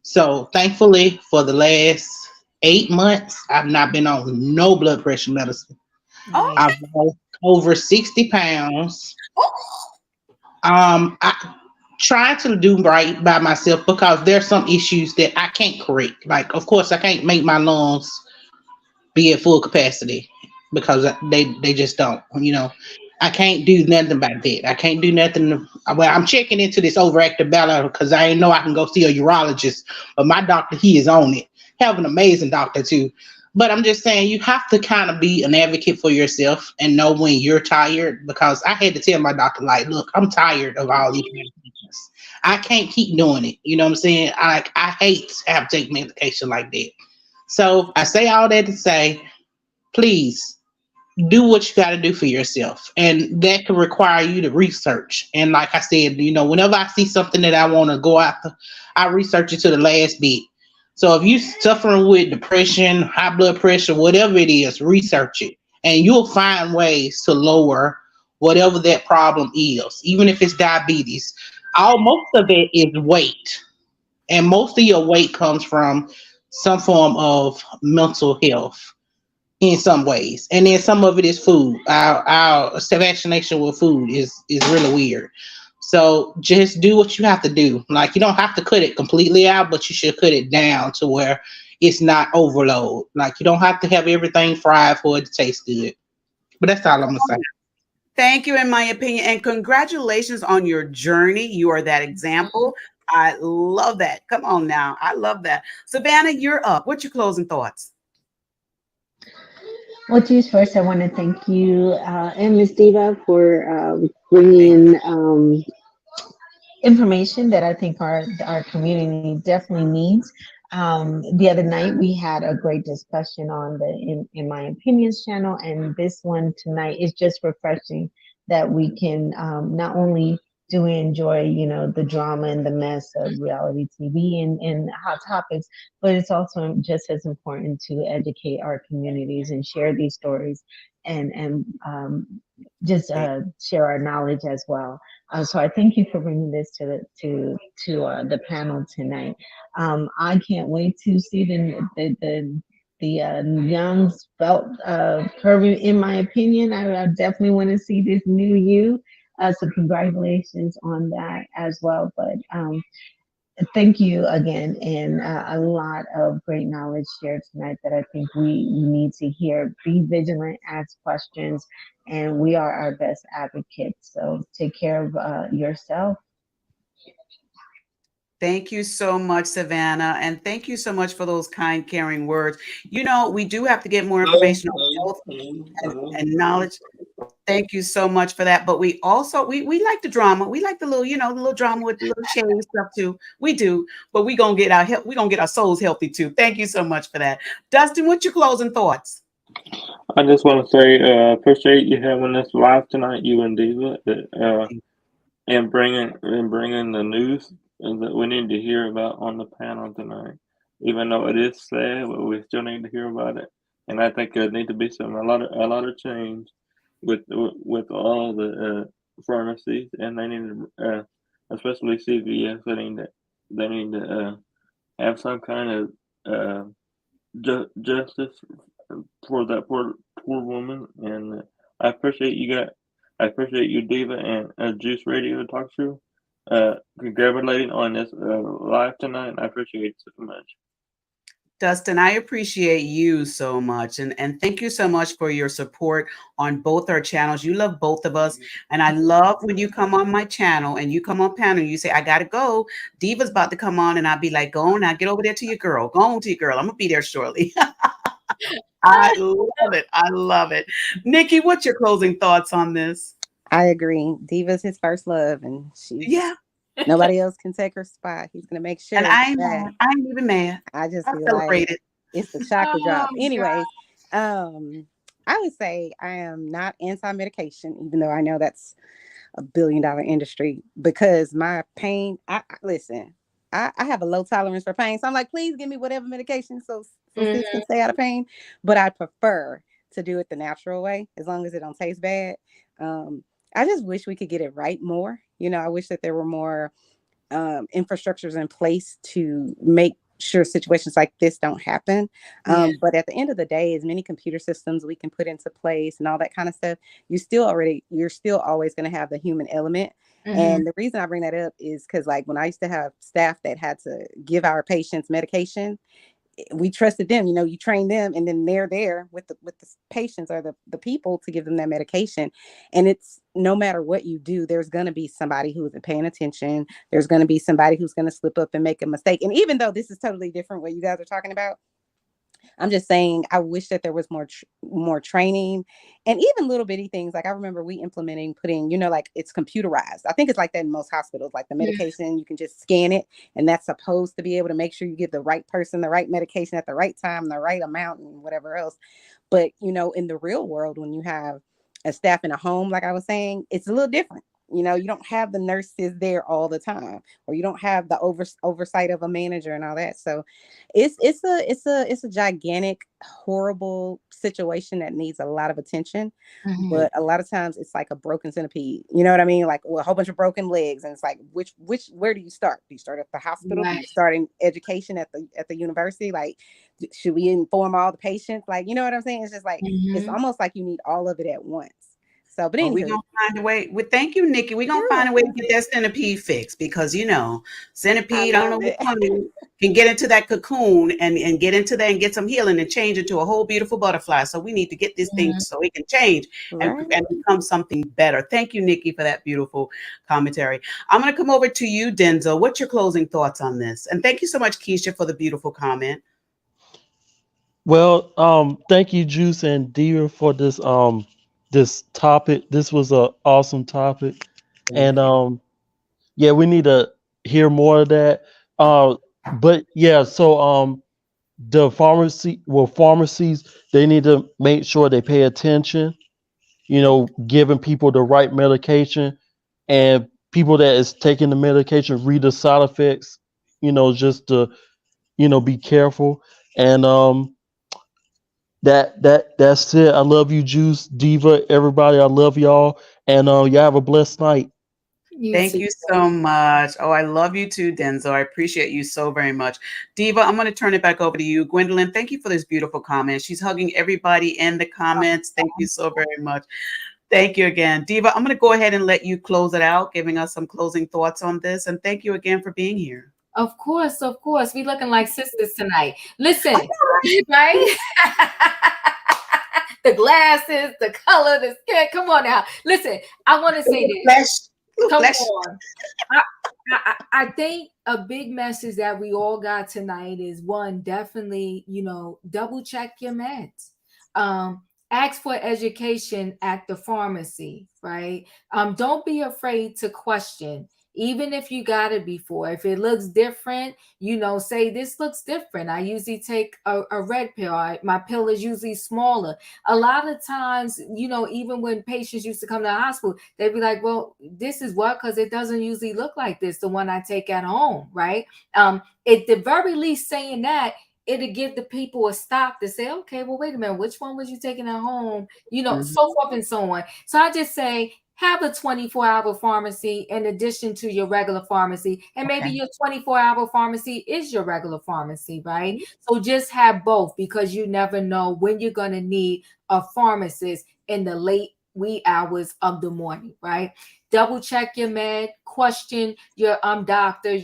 S1: So thankfully, for the last 8 months, I've not been on no blood pressure medicine.
S3: Okay.
S1: I've lost over 60 pounds. I trying to do right by myself because there's some issues that I can't correct. Like, of course, I can't make my lungs be at full capacity because they just don't. I can't do nothing about that. I can't do nothing. Well, I'm checking into this overactive bowel because I ain't know I can go see a urologist, but my doctor, he is on it. Have an amazing doctor too. But I'm just saying you have to kind of be an advocate for yourself and know when you're tired because I had to tell my doctor, like, look, I'm tired of all these medications. I can't keep doing it. You know what I'm saying? I hate to have to take medication like that. So I say all that to say, please do what you got to do for yourself. And that can require you to research. And like I said, whenever I see something that I want to go after, I research it to the last bit. So if you're suffering with depression, high blood pressure, whatever it is, research it. And you'll find ways to lower whatever that problem is, even if it's diabetes. Most of it is weight. And most of your weight comes from some form of mental health in some ways, and then some of it is food. Our vaccination with food is really weird. So just do what you have to do. Like, you don't have to cut it completely out, but you should cut it down to where it's not overload. Like, you don't have to have everything fried for it to taste good. But that's all I'm gonna say.
S3: Thank you, in my opinion, and congratulations on your journey. You are that example. I love that. Come on now. I love that. Savannah, you're up. What's your closing thoughts?
S19: Well, Juice, first I want to thank you and Miss Diva for bringing information that I think our community definitely needs. The other night we had a great discussion on the in my opinions channel, and this one tonight is just refreshing that we can not only do we enjoy the drama and the mess of reality TV and hot topics, but it's also just as important to educate our communities and share these stories and just share our knowledge as well. So I thank you for bringing this to the panel tonight. I can't wait to see the young spelt curve. In my opinion, I definitely want to see this new you. So congratulations on that as well. But thank you again, and a lot of great knowledge shared tonight that I think we need to hear. Be vigilant, ask questions, and we are our best advocates. So take care of yourself.
S3: Thank you so much, Savannah. And thank you so much for those kind, caring words. We do have to get more information on health and knowledge. Thank you so much for that. But we also we like the drama. We like the little drama with the little shady stuff too. We do, but we're gonna get our souls healthy too. Thank you so much for that. Dustin, what's your closing thoughts?
S17: I just want to say, appreciate you having us live tonight, you and Diva, and bringing the news that we need to hear about on the panel tonight. Even though it is sad, but we still need to hear about it. And I think there need to be a lot of change with all the pharmacies, and they need to, especially CVS, they need to have some kind of justice for that poor woman. And I appreciate you, Diva, and Juice Radio Talk Show. Congratulating on this live tonight. I appreciate it so much.
S3: Dustin, I appreciate you so much. And thank you so much for your support on both our channels. You love both of us. And I love when you come on my channel and you come on panel and you say, I got to go. Diva's about to come on. And I'll be like, go on now, get over there to your girl. Go on to your girl. I'm going to be there shortly. I love it. I love it. Nikki, what's your closing thoughts on this?
S21: I agree. Diva's his first love, and nobody else can take her spot. He's gonna make sure.
S3: And I ain't even mad.
S21: I just
S3: I
S21: feel
S3: celebrate
S21: like
S3: it.
S21: it's the chocolate drop.
S4: Oh,
S21: Anyways, I would say I am not anti-medication, even though I know that's $1 billion industry, because my pain. Listen. I have a low tolerance for pain, so I'm like, please give me whatever medication so sis can stay out of pain. But I prefer to do it the natural way, as long as it don't taste bad. I just wish we could get it right more. I wish that there were more infrastructures in place to make sure situations like this don't happen. But at the end of the day, as many computer systems we can put into place and all that kind of stuff, you're still always going to have the human element. And the reason I bring that up is because, like, when I used to have staff that had to give our patients medication, we trusted them. You train them, and then they're there with the patients or the people to give them that medication. And it's no matter what you do, there's going to be somebody who isn't paying attention. There's going to be somebody who's going to slip up and make a mistake. And even though this is totally different what you guys are talking about, I'm just saying, I wish that there was more training, and even little bitty things. Like, I remember we implementing putting, like, it's computerized. I think it's like that in most hospitals, like the medication, you can just scan it, and that's supposed to be able to make sure you give the right person the right medication at the right time, the right amount, and whatever else. But, in the real world, when you have a staff in a home, like I was saying, it's a little different. You don't have the nurses there all the time, or you don't have the oversight of a manager and all that. So it's a gigantic, horrible situation that needs a lot of attention. But a lot of times it's like a broken centipede. You know what I mean? Like, a whole bunch of broken legs. And it's like, where do you start? Do you start at the hospital? Do you start in education at the university? Like, should we inform all the patients? Like, you know what I'm saying? It's just like, it's almost like you need all of it at once. So, but anyway,
S3: we're gonna find a way. Thank you, Nikki. We're gonna find a way to get that centipede fixed, because centipede, I don't know which one, can get into that cocoon and get into there and get some healing and change into a whole beautiful butterfly. So we need to get this thing so it can change and become something better. Thank you, Nikki, for that beautiful commentary. I'm gonna come over to you, Denzel. What's your closing thoughts on this? And thank you so much, Keisha, for the beautiful comment.
S20: Well, thank you, Juice and Diva, for this this topic. This was an awesome topic, and we need to hear more of that. But yeah, so the pharmacies, they need to make sure they pay attention. Giving people the right medication, and people that is taking the medication read the side effects. Just to be careful. And that's it. I love you, Juice, Diva, everybody. I love y'all, and y'all have a blessed night.
S3: Thank you so much. Oh, I love you too, Denzel. I appreciate you so very much. Diva, I'm going to turn it back over to you. Gwendolyn, thank you for this beautiful comment. She's hugging everybody in the comments. Thank you so very much. Thank you again. Diva, I'm going to go ahead and let you close it out, giving us some closing thoughts on this. And thank you again for being here.
S4: Of course. We looking like sisters tonight. Listen, right? The glasses, the color, the skin. Come on now. Listen, I want to say this. Come on. I think a big message that we all got tonight is, one, definitely, double check your meds. Ask for education at the pharmacy, right? Don't be afraid to question. Even if you got it before, if it looks different, say this looks different. I usually take a red pill. My pill is usually smaller. A lot of times, even when patients used to come to the hospital, they'd be like, well, this is what, because it doesn't usually look like this, the one I take at home, right? At the very least, saying that, it'll give the people a stop to say, okay, well, wait a minute, which one was you taking at home? So forth and so on. So I just say, have a 24-hour pharmacy in addition to your regular pharmacy. And maybe your 24-hour pharmacy is your regular pharmacy, right? So just have both, because you never know when you're going to need a pharmacist in the late wee hours of the morning, right? Double check your med, question your doctor,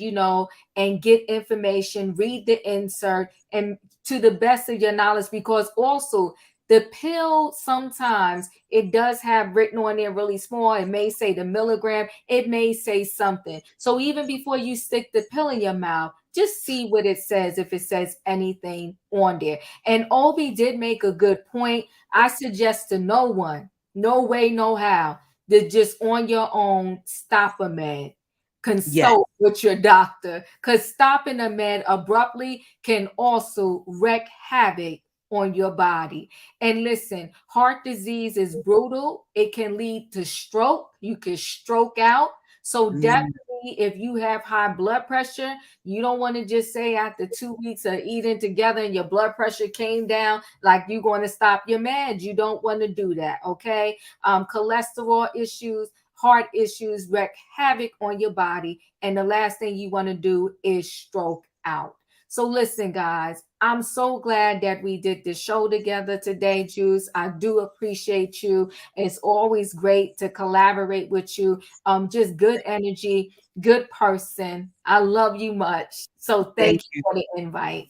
S4: and get information, read the insert, and to the best of your knowledge, because also the pill, sometimes it does have written on there really small. It may say the milligram, it may say something. So even before you stick the pill in your mouth, just see what it says, if it says anything on there. And Obi did make a good point. I suggest to no one, no way, no how, that just on your own stop a med. Consult with your doctor, because stopping a med abruptly can also wreak havoc on your body. And listen, heart disease is brutal. It can lead to stroke. You can stroke out. So definitely, if you have high blood pressure, you don't want to just say after 2 weeks of eating together and your blood pressure came down, like you're going to stop your meds. You don't want to do that, okay? Cholesterol issues, heart issues wreak havoc on your body. And the last thing you want to do is stroke out. So listen, guys, I'm so glad that we did this show together today, Juice. I do appreciate you. It's always great to collaborate with you. Just good energy, good person. I love you much. So thank you for the invite.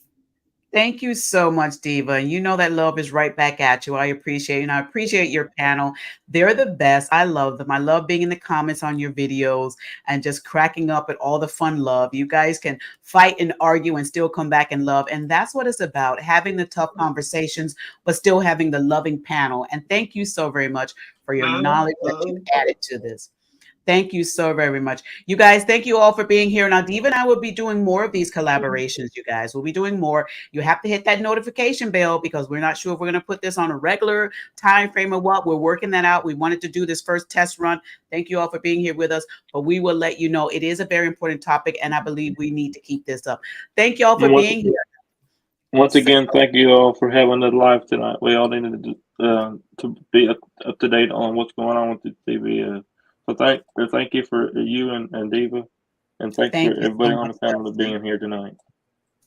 S3: Thank you so much, Diva. And you know that love is right back at you. I appreciate you. And I appreciate your panel. They're the best. I love them. I love being in the comments on your videos and just cracking up at all the fun love. You guys can fight and argue and still come back and love. And that's what it's about, having the tough conversations, but still having the loving panel. And thank you so very much for your knowledge that you've added to this. Thank you so very much. You guys, thank you all for being here. Now, Diva and I will be doing more of these collaborations, you guys. We'll be doing more. You have to hit that notification bell because we're not sure if we're going to put this on a regular time frame or what. We're working that out. We wanted to do this first test run. Thank you all for being here with us. But we will let you know it is a very important topic, and I believe we need to keep this up. Thank you all for being here.
S17: Once again, thank you all for having it live tonight. We all needed to be up to date on what's going on with the TV. So thank you for you and Diva, and thank you for everybody on the panel for being here tonight.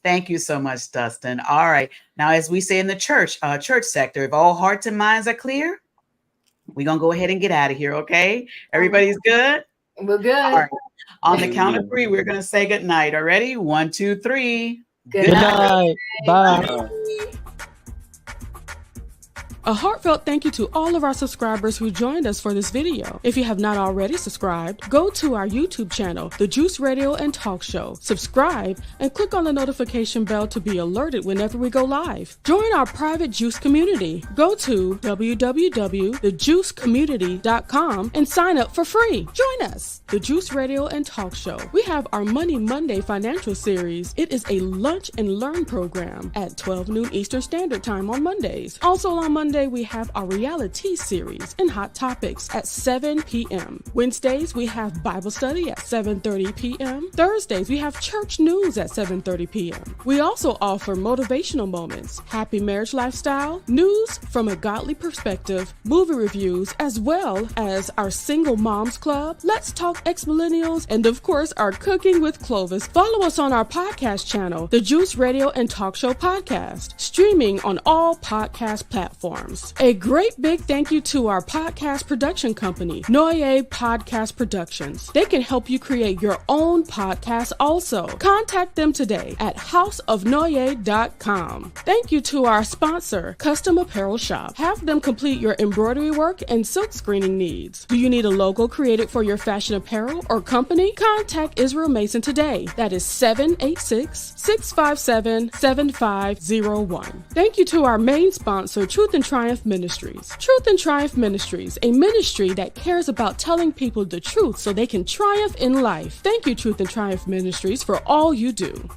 S3: Thank you so much, Dustin. All right. Now, as we say in the church sector, if all hearts and minds are clear, we're going to go ahead and get out of here, okay? Everybody's good?
S4: We're good.
S3: All right. On the count of three, we're going to say good night. Already? 1, 2, 3.
S4: Good night.
S20: Bye.
S8: A heartfelt thank you to all of our subscribers who joined us for this video. If you have not already subscribed, go to our YouTube channel, The Juice Radio and Talk Show. Subscribe and click on the notification bell to be alerted whenever we go live. Join our private Juice community. Go to www.thejuicecommunity.com and sign up for free. Join us, The Juice Radio and Talk Show. We have our Money Monday financial series. It is a lunch and learn program at 12 noon Eastern Standard Time on Mondays. Also on Monday, we have our reality series and hot topics at 7 p.m. Wednesdays, we have Bible study at 7:30 p.m. Thursdays, we have church news at 7:30 p.m. We also offer motivational moments, happy marriage lifestyle, news from a godly perspective, movie reviews, as well as our single moms club, Let's Talk Ex-Millennials, and of course, our Cooking with Clovis. Follow us on our podcast channel, The Juice Radio and Talk Show Podcast, streaming on all podcast platforms. A great big thank you to our podcast production company, Noye Podcast Productions. They can help you create your own podcast also. Contact them today at houseofnoye.com. Thank you to our sponsor, Custom Apparel Shop. Have them complete your embroidery work and silk screening needs. Do you need a logo created for your fashion apparel or company? Contact Israel Mason today. That is 786-657-7501. Thank you to our main sponsor, Truth and Triumph Ministries. Truth and Triumph Ministries, a ministry that cares about telling people the truth so they can triumph in life. Thank you, Truth and Triumph Ministries, for all you do.